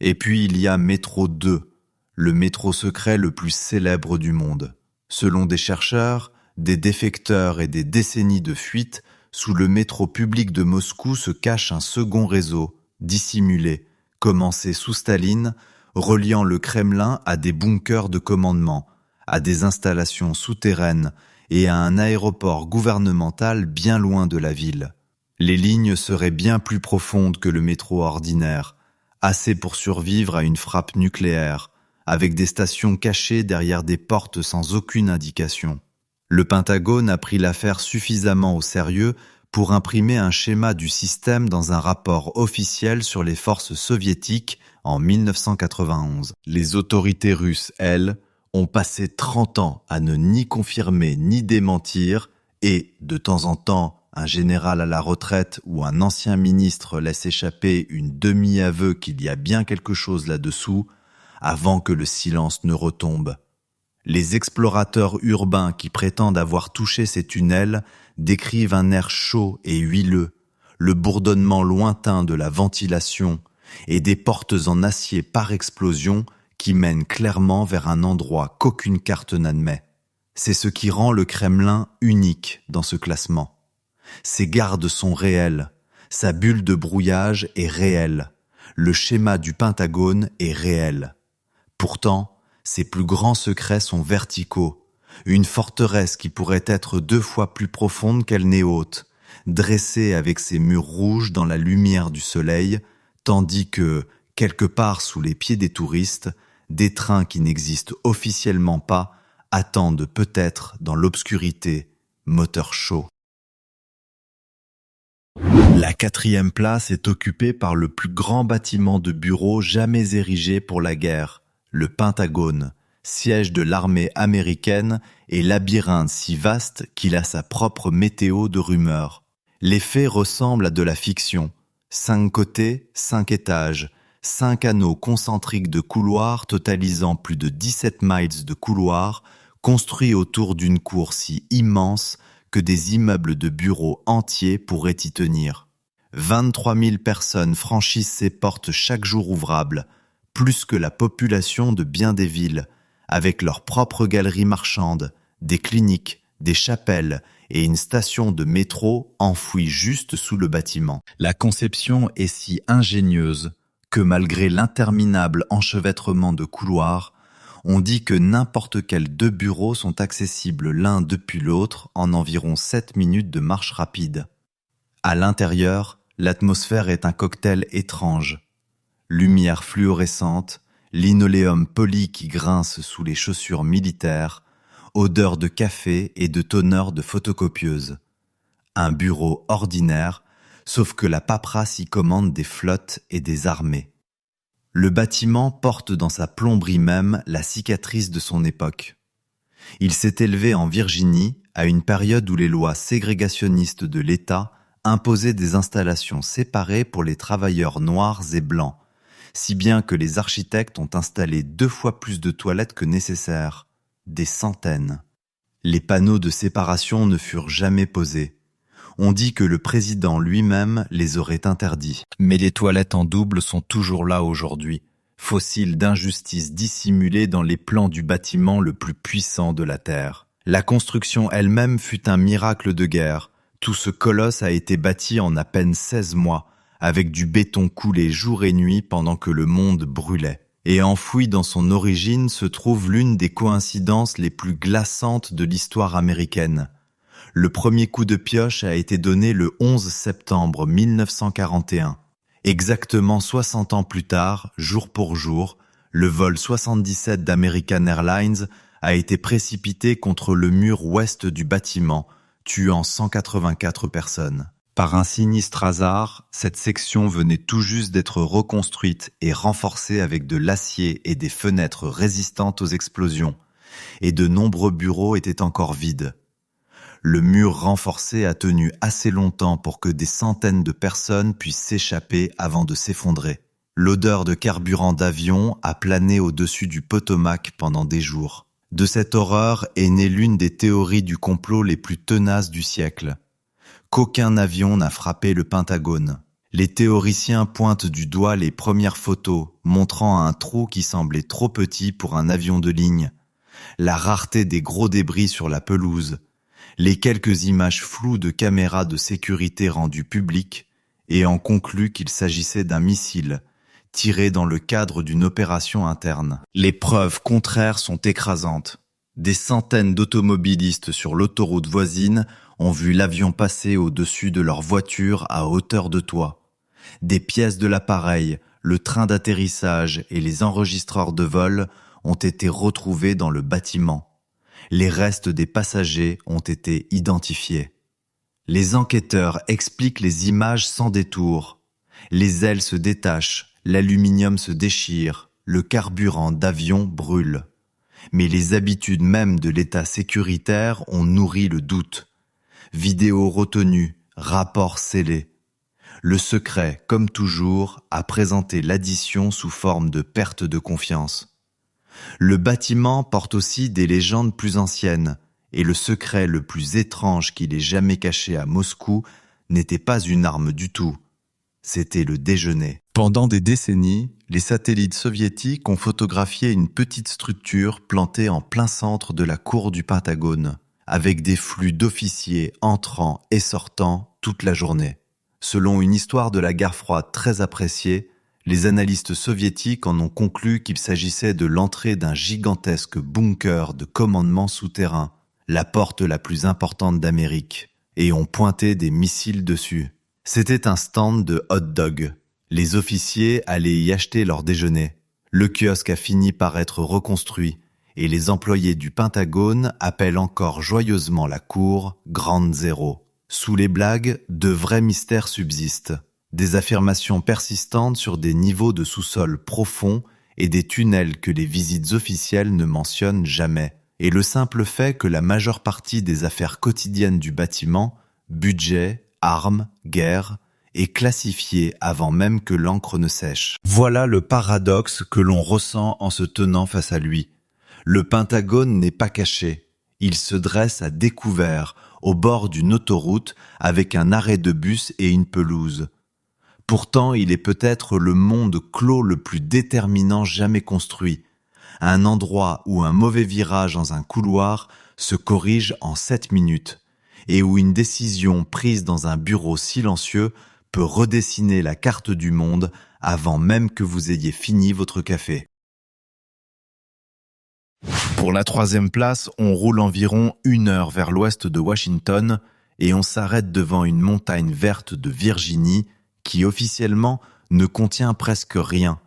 S1: Et puis il y a Métro 2, le métro secret le plus célèbre du monde. Selon des chercheurs, des défecteurs et des décennies de fuite, sous le métro public de Moscou se cache un second réseau, dissimulé, commencé sous Staline, reliant le Kremlin à des bunkers de commandement, à des installations souterraines et à un aéroport gouvernemental bien loin de la ville. Les lignes seraient bien plus profondes que le métro ordinaire, assez pour survivre à une frappe nucléaire, avec des stations cachées derrière des portes sans aucune indication. Le Pentagone a pris l'affaire suffisamment au sérieux pour imprimer un schéma du système dans un rapport officiel sur les forces soviétiques en 1991. Les autorités russes, elles, ont passé 30 ans à ne ni confirmer ni démentir et, de temps en temps, un général à la retraite ou un ancien ministre laisse échapper une demi-aveu qu'il y a bien quelque chose là-dessous avant que le silence ne retombe. Les explorateurs urbains qui prétendent avoir touché ces tunnels décrivent un air chaud et huileux, le bourdonnement lointain de la ventilation et des portes en acier par explosion qui mènent clairement vers un endroit qu'aucune carte n'admet. C'est ce qui rend le Kremlin unique dans ce classement. Ses gardes sont réels, sa bulle de brouillage est réelle, le schéma du Pentagone est réel. Pourtant, ses plus grands secrets sont verticaux, une forteresse qui pourrait être 2 fois plus profonde qu'elle n'est haute, dressée avec ses murs rouges dans la lumière du soleil, tandis que, quelque part sous les pieds des touristes, des trains qui n'existent officiellement pas attendent peut-être dans l'obscurité, moteur chaud. La 4e place est occupée par le plus grand bâtiment de bureaux jamais érigé pour la guerre, le Pentagone, siège de l'armée américaine et labyrinthe si vaste qu'il a sa propre météo de rumeurs. Les faits ressemblent à de la fiction. 5 côtés, 5 étages, 5 anneaux concentriques de couloirs totalisant plus de 17 miles de couloirs, construits autour d'une cour si immense que des immeubles de bureaux entiers pourraient y tenir. 23 000 personnes franchissent ces portes chaque jour ouvrable, plus que la population de bien des villes, avec leurs propres galeries marchandes, des cliniques, des chapelles et une station de métro enfouie juste sous le bâtiment. La conception est si ingénieuse que malgré l'interminable enchevêtrement de couloirs, on dit que n'importe quels 2 bureaux sont accessibles l'un depuis l'autre en environ 7 minutes de marche rapide. À l'intérieur, l'atmosphère est un cocktail étrange. Lumière fluorescente, linoléum poli qui grince sous les chaussures militaires, odeur de café et de tonneur de photocopieuse. Un bureau ordinaire, sauf que la paperasse y commande des flottes et des armées. Le bâtiment porte dans sa plomberie même la cicatrice de son époque. Il s'est élevé en Virginie à une période où les lois ségrégationnistes de l'État imposaient des installations séparées pour les travailleurs noirs et blancs, si bien que les architectes ont installé 2 fois plus de toilettes que nécessaire, des centaines. Les panneaux de séparation ne furent jamais posés. On dit que le président lui-même les aurait interdits. Mais les toilettes en double sont toujours là aujourd'hui, fossiles d'injustice dissimulées dans les plans du bâtiment le plus puissant de la Terre. La construction elle-même fut un miracle de guerre. Tout ce colosse a été bâti en à peine 16 mois, avec du béton coulé jour et nuit pendant que le monde brûlait. Et enfoui dans son origine se trouve l'une des coïncidences les plus glaçantes de l'histoire américaine. Le premier coup de pioche a été donné le 11 septembre 1941. Exactement 60 ans plus tard, jour pour jour, le vol 77 d'American Airlines a été précipité contre le mur ouest du bâtiment, tuant 184 personnes. Par un sinistre hasard, cette section venait tout juste d'être reconstruite et renforcée avec de l'acier et des fenêtres résistantes aux explosions, et de nombreux bureaux étaient encore vides. Le mur renforcé a tenu assez longtemps pour que des centaines de personnes puissent s'échapper avant de s'effondrer. L'odeur de carburant d'avion a plané au-dessus du Potomac pendant des jours. De cette horreur est née l'une des théories du complot les plus tenaces du siècle. Qu'aucun avion n'a frappé le Pentagone. Les théoriciens pointent du doigt les premières photos montrant un trou qui semblait trop petit pour un avion de ligne, la rareté des gros débris sur la pelouse, les quelques images floues de caméras de sécurité rendues publiques et en conclut qu'il s'agissait d'un missile tiré dans le cadre d'une opération interne. Les preuves contraires sont écrasantes. Des centaines d'automobilistes sur l'autoroute voisine ont vu l'avion passer au-dessus de leur voiture à hauteur de toit. Des pièces de l'appareil, le train d'atterrissage et les enregistreurs de vol ont été retrouvés dans le bâtiment. Les restes des passagers ont été identifiés. Les enquêteurs expliquent les images sans détour. Les ailes se détachent, l'aluminium se déchire, le carburant d'avion brûle. Mais les habitudes même de l'État sécuritaire ont nourri le doute. Vidéos retenues, rapports scellés. Le secret, comme toujours, a présenté l'addition sous forme de perte de confiance. Le bâtiment porte aussi des légendes plus anciennes, et le secret le plus étrange qu'il ait jamais caché à Moscou n'était pas une arme du tout, c'était le déjeuner. Pendant des décennies, les satellites soviétiques ont photographié une petite structure plantée en plein centre de la cour du Pentagone, avec des flux d'officiers entrant et sortant toute la journée. Selon une histoire de la guerre froide très appréciée, les analystes soviétiques en ont conclu qu'il s'agissait de l'entrée d'un gigantesque bunker de commandement souterrain, la porte la plus importante d'Amérique, et ont pointé des missiles dessus. C'était un stand de hot-dog. Les officiers allaient y acheter leur déjeuner. Le kiosque a fini par être reconstruit, et les employés du Pentagone appellent encore joyeusement la cour Grande Zéro. Sous les blagues, de vrais mystères subsistent. Des affirmations persistantes sur des niveaux de sous-sol profonds et des tunnels que les visites officielles ne mentionnent jamais. Et le simple fait que la majeure partie des affaires quotidiennes du bâtiment, budget, armes, guerre, est classifiée avant même que l'encre ne sèche. Voilà le paradoxe que l'on ressent en se tenant face à lui. Le Pentagone n'est pas caché. Il se dresse à découvert, au bord d'une autoroute, avec un arrêt de bus et une pelouse. Pourtant, il est peut-être le monde clos le plus déterminant jamais construit. Un endroit où un mauvais virage dans un couloir se corrige en 7 minutes et où une décision prise dans un bureau silencieux peut redessiner la carte du monde avant même que vous ayez fini votre café. Pour la 3e place, on roule environ 1 heure vers l'ouest de Washington et on s'arrête devant une montagne verte de Virginie qui officiellement ne contient presque rien,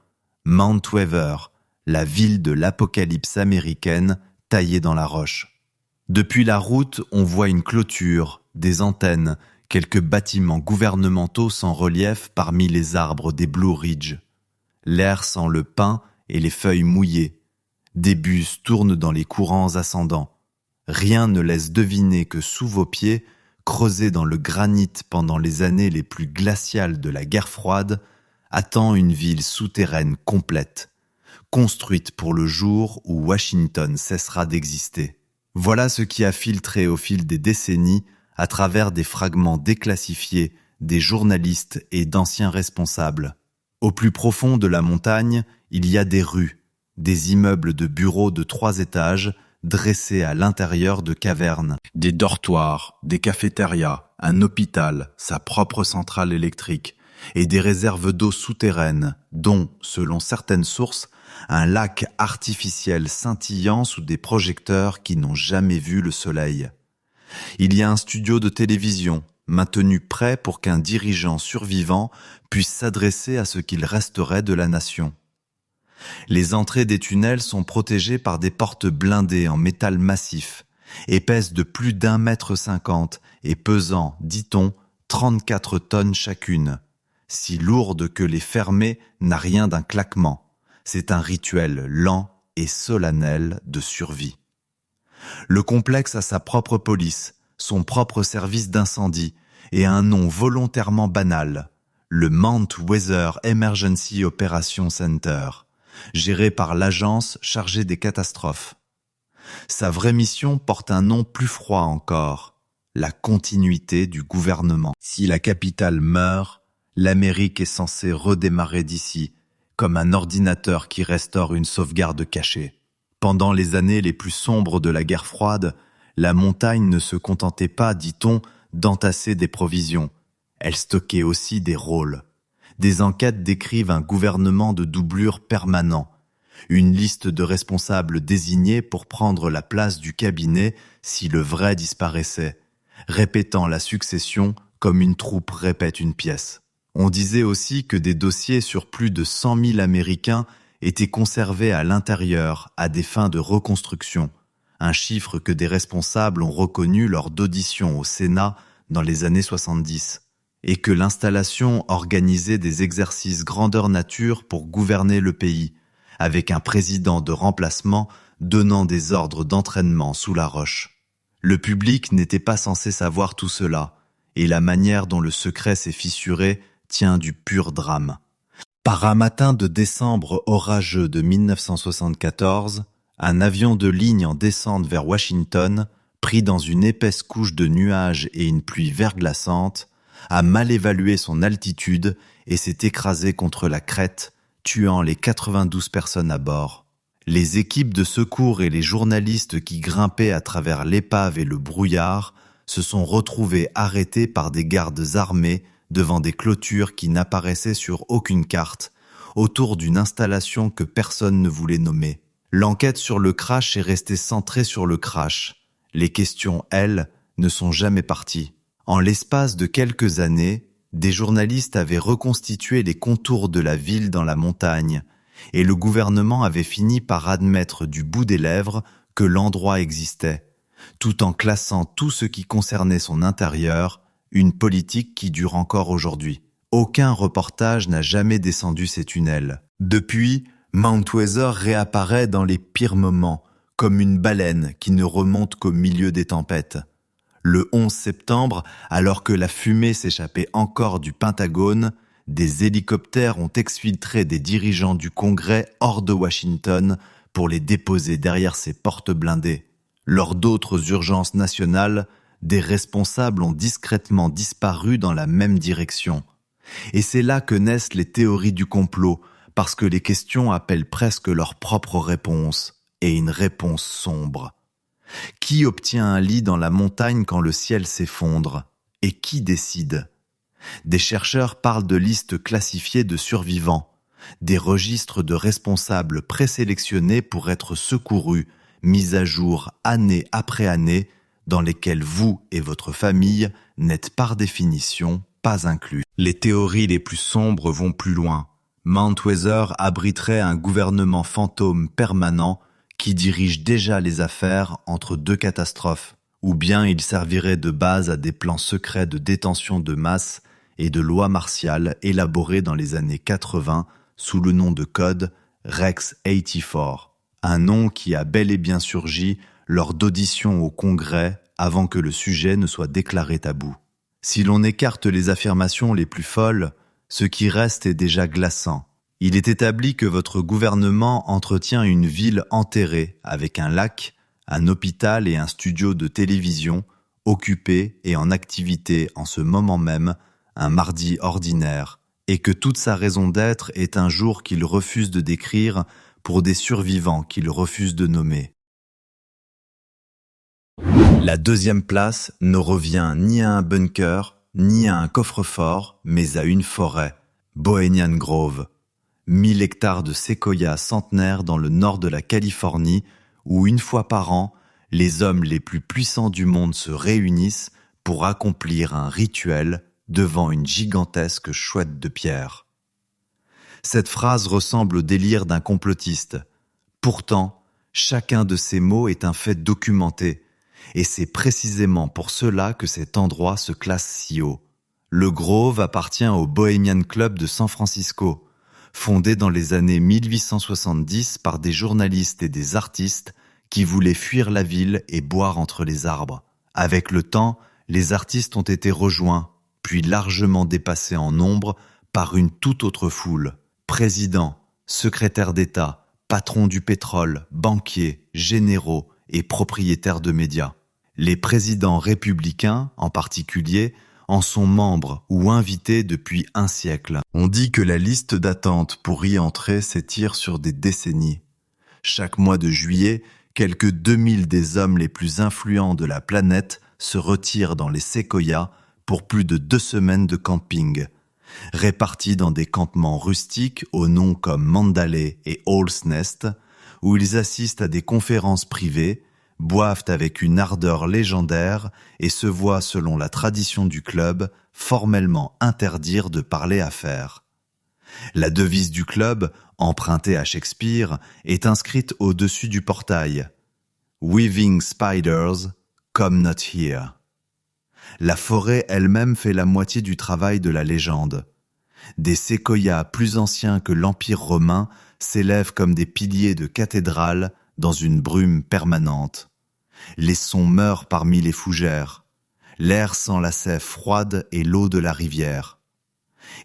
S1: Mount Weather, la ville de l'apocalypse américaine taillée dans la roche. Depuis la route, on voit une clôture, des antennes, quelques bâtiments gouvernementaux sans relief parmi les arbres des Blue Ridge. L'air sent le pin et les feuilles mouillées. Des bus tournent dans les courants ascendants. Rien ne laisse deviner que sous vos pieds, creusés dans le granit pendant les années les plus glaciales de la guerre froide, attend une ville souterraine complète, construite pour le jour où Washington cessera d'exister. Voilà ce qui a filtré au fil des décennies à travers des fragments déclassifiés des journalistes et d'anciens responsables. Au plus profond de la montagne, il y a des rues, des immeubles de bureaux de 3 étages dressés à l'intérieur de cavernes, des dortoirs, des cafétérias, un hôpital, sa propre centrale électrique et des réserves d'eau souterraines dont, selon certaines sources, un lac artificiel scintillant sous des projecteurs qui n'ont jamais vu le soleil. Il y a un studio de télévision, maintenu prêt pour qu'un dirigeant survivant puisse s'adresser à ce qu'il resterait de la nation. Les entrées des tunnels sont protégées par des portes blindées en métal massif, épaisses de plus d'1,50 m et pesant, dit-on, 34 tonnes chacune, si lourdes que les fermer n'a rien d'un claquement. C'est un rituel lent et solennel de survie. Le complexe a sa propre police, son propre service d'incendie et un nom volontairement banal, le Mount Weather Emergency Operations Center, géré par l'agence chargée des catastrophes. Sa vraie mission porte un nom plus froid encore, la continuité du gouvernement. Si la capitale meurt, l'Amérique est censée redémarrer d'ici, comme un ordinateur qui restaure une sauvegarde cachée. Pendant les années les plus sombres de la guerre froide, la montagne ne se contentait pas, dit-on, d'entasser des provisions. Elle stockait aussi des rôles. Des enquêtes décrivent un gouvernement de doublure permanent, une liste de responsables désignés pour prendre la place du cabinet si le vrai disparaissait, répétant la succession comme une troupe répète une pièce. On disait aussi que des dossiers sur plus de 100 000 Américains étaient conservés à l'intérieur à des fins de reconstruction, un chiffre que des responsables ont reconnu lors d'auditions au Sénat dans les années 70, et que l'installation organisait des exercices grandeur nature pour gouverner le pays, avec un président de remplacement donnant des ordres d'entraînement sous la roche. Le public n'était pas censé savoir tout cela, et la manière dont le secret s'est fissuré tient du pur drame. Par un matin de décembre orageux de 1974, un avion de ligne en descente vers Washington, pris dans une épaisse couche de nuages et une pluie verglaçante, a mal évalué son altitude et s'est écrasé contre la crête, tuant les 92 personnes à bord. Les équipes de secours et les journalistes qui grimpaient à travers l'épave et le brouillard se sont retrouvés arrêtés par des gardes armés devant des clôtures qui n'apparaissaient sur aucune carte, autour d'une installation que personne ne voulait nommer. L'enquête sur le crash est restée centrée sur le crash. Les questions, elles, ne sont jamais parties. En l'espace de quelques années, des journalistes avaient reconstitué les contours de la ville dans la montagne, et le gouvernement avait fini par admettre du bout des lèvres que l'endroit existait, tout en classant tout ce qui concernait son intérieur, une politique qui dure encore aujourd'hui. Aucun reportage n'a jamais descendu ces tunnels. Depuis, Mount Weather réapparaît dans les pires moments, comme une baleine qui ne remonte qu'au milieu des tempêtes. Le 11 septembre, alors que la fumée s'échappait encore du Pentagone, des hélicoptères ont exfiltré des dirigeants du Congrès hors de Washington pour les déposer derrière ces portes blindées. Lors d'autres urgences nationales, des responsables ont discrètement disparu dans la même direction. Et c'est là que naissent les théories du complot, parce que les questions appellent presque leur propre réponse, et une réponse sombre. Qui obtient un lit dans la montagne quand le ciel s'effondre? Et qui décide? Des chercheurs parlent de listes classifiées de survivants, des registres de responsables présélectionnés pour être secourus, mis à jour année après année, dans lesquels vous et votre famille n'êtes par définition pas inclus. Les théories les plus sombres vont plus loin. Mount Weather abriterait un gouvernement fantôme permanent qui dirige déjà les affaires entre deux catastrophes, ou bien il servirait de base à des plans secrets de détention de masse et de lois martiales élaborés dans les années 80 sous le nom de code Rex 84, un nom qui a bel et bien surgi lors d'auditions au Congrès avant que le sujet ne soit déclaré tabou. Si l'on écarte les affirmations les plus folles, ce qui reste est déjà glaçant. Il est établi que votre gouvernement entretient une ville enterrée avec un lac, un hôpital et un studio de télévision occupés et en activité en ce moment même, un mardi ordinaire, et que toute sa raison d'être est un jour qu'il refuse de décrire pour des survivants qu'il refuse de nommer. La deuxième place ne revient ni à un bunker, ni à un coffre-fort, mais à une forêt, Bohemian Grove. 1000 hectares de séquoias centenaires dans le nord de la Californie, où une fois par an, les hommes les plus puissants du monde se réunissent pour accomplir un rituel devant une gigantesque chouette de pierre. Cette phrase ressemble au délire d'un complotiste. Pourtant, chacun de ces mots est un fait documenté, et c'est précisément pour cela que cet endroit se classe si haut. Le Grove appartient au Bohemian Club de San Francisco, fondé dans les années 1870 par des journalistes et des artistes qui voulaient fuir la ville et boire entre les arbres. Avec le temps, les artistes ont été rejoints, puis largement dépassés en nombre par une toute autre foule. Présidents, secrétaires d'État, patrons du pétrole, banquiers, généraux et propriétaires de médias. Les présidents républicains, en particulier, en sont membres ou invités depuis un siècle. On dit que la liste d'attente pour y entrer s'étire sur des décennies. Chaque mois de juillet, quelques 2000 des hommes les plus influents de la planète se retirent dans les séquoias pour plus de 2 semaines de camping, répartis dans des campements rustiques aux noms comme Mandalay et Hall's Nest, où ils assistent à des conférences privées, boivent avec une ardeur légendaire et se voient, selon la tradition du club, formellement interdire de parler affaires. La devise du club, empruntée à Shakespeare, est inscrite au-dessus du portail. « Weaving spiders, come not here ». La forêt elle-même fait la moitié du travail de la légende. Des séquoias plus anciens que l'Empire romain s'élèvent comme des piliers de cathédrales dans une brume permanente. Les sons meurent parmi les fougères. L'air sent la sève froide et l'eau de la rivière.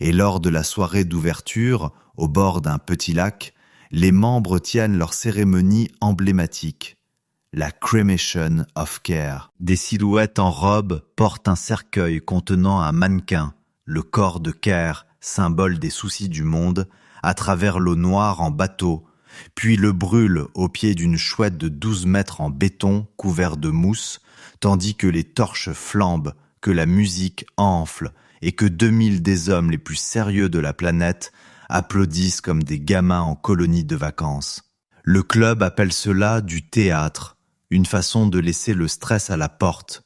S1: Et lors de la soirée d'ouverture, au bord d'un petit lac, les membres tiennent leur cérémonie emblématique, la Cremation of Care. Des silhouettes en robe portent un cercueil contenant un mannequin, le corps de Care, symbole des soucis du monde, à travers l'eau noire en bateau, puis le brûlent au pied d'une chouette de 12 mètres en béton couvert de mousse, tandis que les torches flambent, que la musique enfle et que 2000 des hommes les plus sérieux de la planète applaudissent comme des gamins en colonie de vacances. Le club appelle cela du théâtre, une façon de laisser le stress à la porte.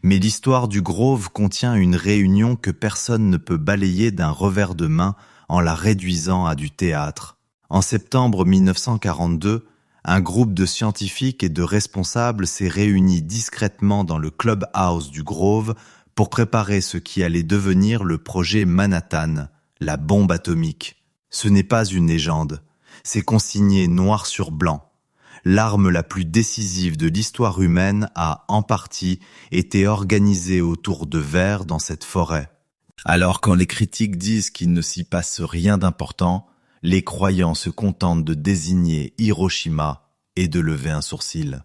S1: Mais l'histoire du Grove contient une réunion que personne ne peut balayer d'un revers de main en la réduisant à du théâtre. En septembre 1942, un groupe de scientifiques et de responsables s'est réuni discrètement dans le clubhouse du Grove pour préparer ce qui allait devenir le projet Manhattan, la bombe atomique. Ce n'est pas une légende, c'est consigné noir sur blanc. L'arme la plus décisive de l'histoire humaine a, en partie, été organisée autour de vers dans cette forêt. Alors quand les critiques disent qu'il ne s'y passe rien d'important, les croyants se contentent de désigner Hiroshima et de lever un sourcil.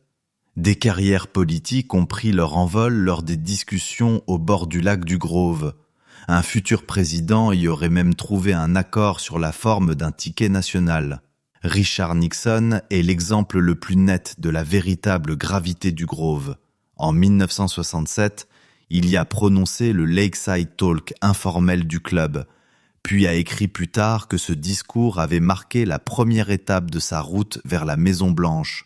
S1: Des carrières politiques ont pris leur envol lors des discussions au bord du lac du Grove. Un futur président y aurait même trouvé un accord sur la forme d'un ticket national. Richard Nixon est l'exemple le plus net de la véritable gravité du Grove. En 1967, il y a prononcé le Lakeside Talk informel du club, puis a écrit plus tard que ce discours avait marqué la première étape de sa route vers la Maison-Blanche.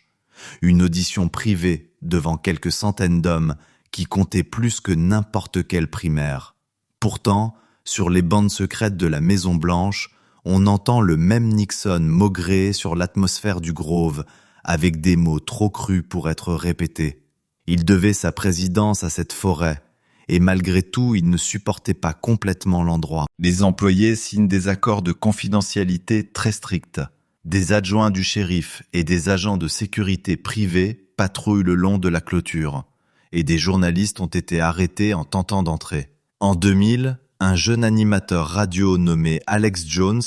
S1: Une audition privée devant quelques centaines d'hommes qui comptaient plus que n'importe quelle primaire. Pourtant, sur les bandes secrètes de la Maison-Blanche, on entend le même Nixon maugréer sur l'atmosphère du Grove, avec des mots trop crus pour être répétés. Il devait sa présidence à cette forêt, et malgré tout, il ne supportait pas complètement l'endroit. Les employés signent des accords de confidentialité très stricts. Des adjoints du shérif et des agents de sécurité privés patrouillent le long de la clôture, et des journalistes ont été arrêtés en tentant d'entrer. En 2000, un jeune animateur radio nommé Alex Jones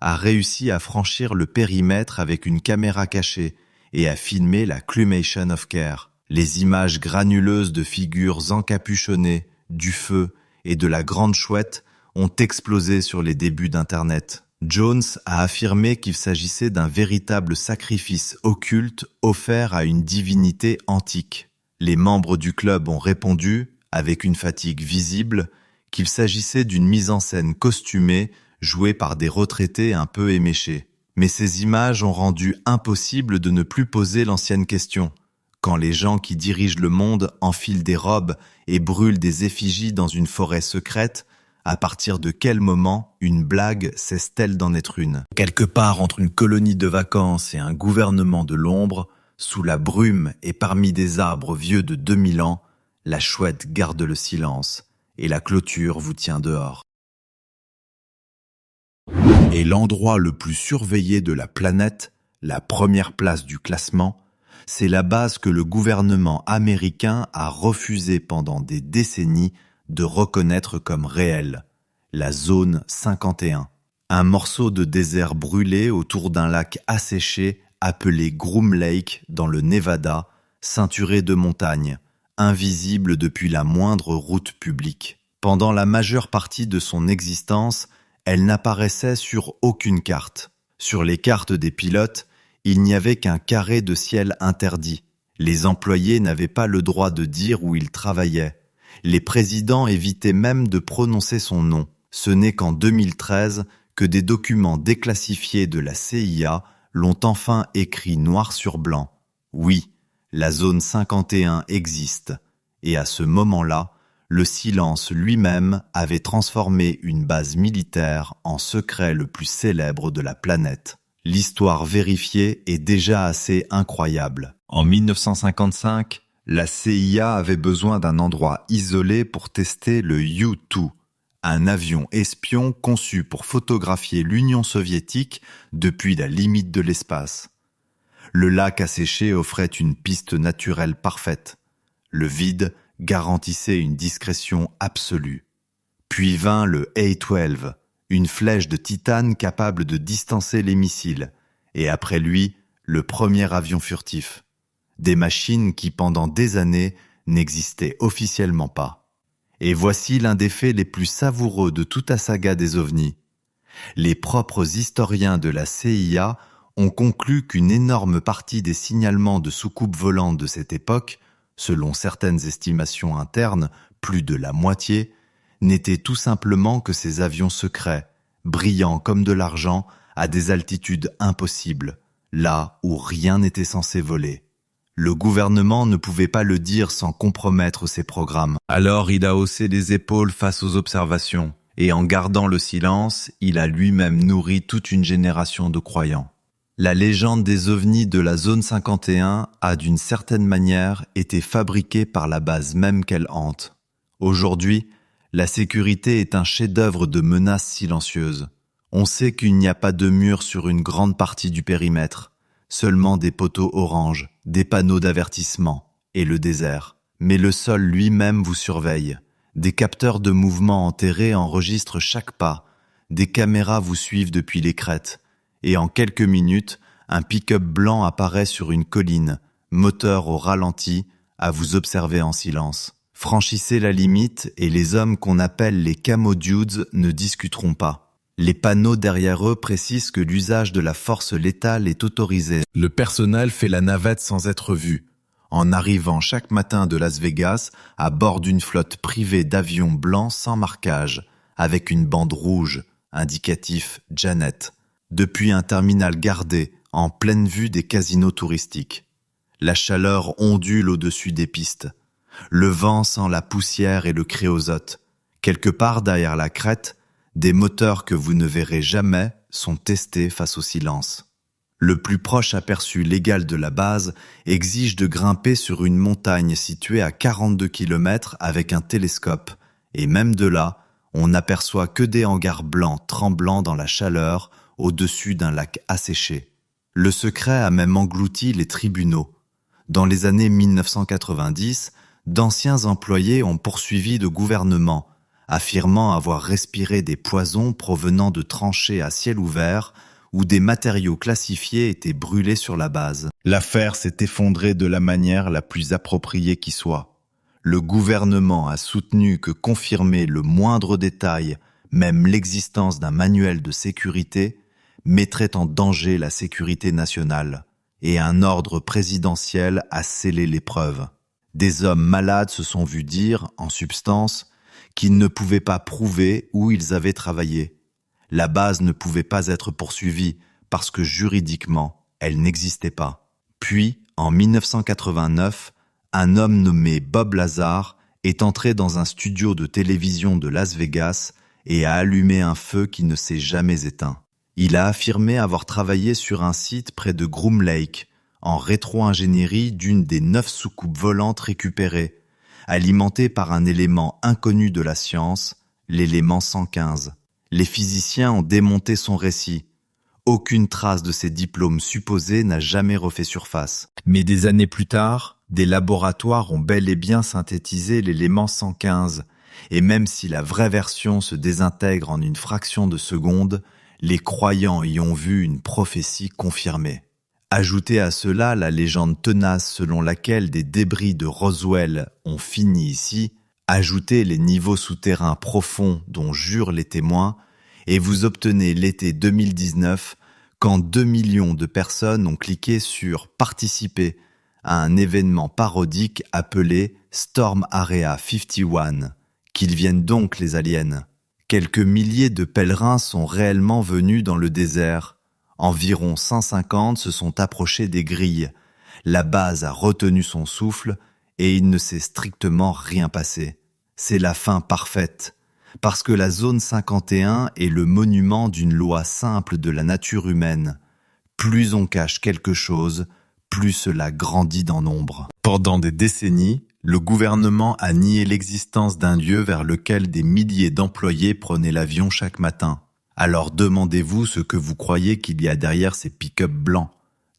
S1: a réussi à franchir le périmètre avec une caméra cachée et à filmer la Cremation of Care. Les images granuleuses de figures encapuchonnées, du feu et de la grande chouette ont explosé sur les débuts d'Internet. Jones a affirmé qu'il s'agissait d'un véritable sacrifice occulte offert à une divinité antique. Les membres du club ont répondu, avec une fatigue visible, qu'il s'agissait d'une mise en scène costumée jouée par des retraités un peu éméchés. Mais ces images ont rendu impossible de ne plus poser l'ancienne question. Quand les gens qui dirigent le monde enfilent des robes et brûlent des effigies dans une forêt secrète, à partir de quel moment une blague cesse-t-elle d'en être une? Quelque part entre une colonie de vacances et un gouvernement de l'ombre, sous la brume et parmi des arbres vieux de 2000 ans, la chouette garde le silence et la clôture vous tient dehors. Et l'endroit le plus surveillé de la planète, la première place du classement, c'est la base que le gouvernement américain a refusé pendant des décennies de reconnaître comme réelle, la zone 51. Un morceau de désert brûlé autour d'un lac asséché appelé Groom Lake dans le Nevada, ceinturé de montagnes, invisible depuis la moindre route publique. Pendant la majeure partie de son existence, elle n'apparaissait sur aucune carte. Sur les cartes des pilotes, il n'y avait qu'un carré de ciel interdit. Les employés n'avaient pas le droit de dire où ils travaillaient. Les présidents évitaient même de prononcer son nom. Ce n'est qu'en 2013 que des documents déclassifiés de la CIA l'ont enfin écrit noir sur blanc. Oui, la zone 51 existe. Et à ce moment-là, le silence lui-même avait transformé une base militaire en secret le plus célèbre de la planète. L'histoire vérifiée est déjà assez incroyable. En 1955, La CIA avait besoin d'un endroit isolé pour tester le U-2, un avion espion conçu pour photographier l'Union soviétique depuis la limite de l'espace. Le lac asséché offrait une piste naturelle parfaite. Le vide garantissait une discrétion absolue. Puis vint le A-12, une flèche de titane capable de distancer les missiles, et après lui, le premier avion furtif. Des machines qui, pendant des années, n'existaient officiellement pas. Et voici l'un des faits les plus savoureux de toute la saga des ovnis. Les propres historiens de la CIA ont conclu qu'une énorme partie des signalements de soucoupes volantes de cette époque, selon certaines estimations internes, plus de la moitié, n'étaient tout simplement que ces avions secrets, brillants comme de l'argent à des altitudes impossibles, là où rien n'était censé voler. Le gouvernement ne pouvait pas le dire sans compromettre ses programmes. Alors il a haussé les épaules face aux observations, et en gardant le silence, il a lui-même nourri toute une génération de croyants. La légende des ovnis de la zone 51 a d'une certaine manière été fabriquée par la base même qu'elle hante. Aujourd'hui, la sécurité est un chef-d'œuvre de menaces silencieuses. On sait qu'il n'y a pas de mur sur une grande partie du périmètre, seulement des poteaux orange, des panneaux d'avertissement et le désert. Mais le sol lui-même vous surveille. Des capteurs de mouvement enterrés enregistrent chaque pas. Des caméras vous suivent depuis les crêtes. Et en quelques minutes, un pick-up blanc apparaît sur une colline, moteur au ralenti, à vous observer en silence. Franchissez la limite et les hommes qu'on appelle les camo dudes ne discuteront pas. Les panneaux derrière eux précisent que l'usage de la force létale est autorisé. Le personnel fait la navette sans être vu, en arrivant chaque matin de Las Vegas à bord d'une flotte privée d'avions blancs sans marquage, avec une bande rouge, indicatif Janet, depuis un terminal gardé en pleine vue des casinos touristiques. La chaleur ondule au-dessus des pistes. Le vent sent la poussière et le créosote. Quelque part derrière la crête, des moteurs que vous ne verrez jamais sont testés face au silence. Le plus proche aperçu légal de la base exige de grimper sur une montagne située à 42 km avec un télescope, et même de là, on n'aperçoit que des hangars blancs tremblants dans la chaleur au-dessus d'un lac asséché. Le secret a même englouti les tribunaux. Dans les années 1990, d'anciens employés ont poursuivi le gouvernement, affirmant avoir respiré des poisons provenant de tranchées à ciel ouvert où des matériaux classifiés étaient brûlés sur la base. L'affaire s'est effondrée de la manière la plus appropriée qui soit. Le gouvernement a soutenu que confirmer le moindre détail, même l'existence d'un manuel de sécurité, mettrait en danger la sécurité nationale, et un ordre présidentiel a scellé l'épreuve. Des hommes malades se sont vus dire, en substance, qu'ils ne pouvaient pas prouver où ils avaient travaillé. La base ne pouvait pas être poursuivie parce que juridiquement, elle n'existait pas. Puis, en 1989, un homme nommé Bob Lazar est entré dans un studio de télévision de Las Vegas et a allumé un feu qui ne s'est jamais éteint. Il a affirmé avoir travaillé sur un site près de Groom Lake, en rétro-ingénierie d'une des 9 soucoupes volantes récupérées, alimenté par un élément inconnu de la science, l'élément 115. Les physiciens ont démonté son récit. Aucune trace de ses diplômes supposés n'a jamais refait surface. Mais des années plus tard, des laboratoires ont bel et bien synthétisé l'élément 115, et même si la vraie version se désintègre en une fraction de seconde, les croyants y ont vu une prophétie confirmée. Ajoutez à cela la légende tenace selon laquelle des débris de Roswell ont fini ici, ajoutez les niveaux souterrains profonds dont jurent les témoins, et vous obtenez l'été 2019 quand 2 millions de personnes ont cliqué sur « Participer » à un événement parodique appelé Storm Area 51. Qu'ils viennent donc les aliens. Quelques milliers de pèlerins sont réellement venus dans le désert. Environ 150 se sont approchés des grilles. La base a retenu son souffle et il ne s'est strictement rien passé. C'est la fin parfaite, parce que la zone 51 est le monument d'une loi simple de la nature humaine. Plus on cache quelque chose, plus cela grandit dans nombre. Pendant des décennies, le gouvernement a nié l'existence d'un lieu vers lequel des milliers d'employés prenaient l'avion chaque matin. Alors demandez-vous ce que vous croyez qu'il y a derrière ces pick-up blancs,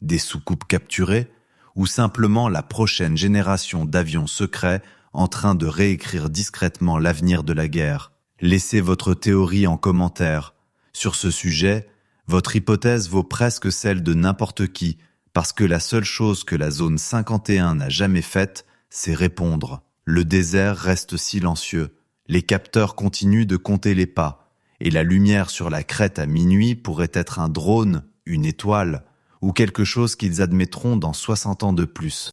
S1: des soucoupes capturées, ou simplement la prochaine génération d'avions secrets en train de réécrire discrètement l'avenir de la guerre. Laissez votre théorie en commentaire. Sur ce sujet, votre hypothèse vaut presque celle de n'importe qui, parce que la seule chose que la zone 51 n'a jamais faite, c'est répondre. Le désert reste silencieux, les capteurs continuent de compter les pas, et la lumière sur la crête à minuit pourrait être un drone, une étoile, ou quelque chose qu'ils admettront dans 60 ans de plus.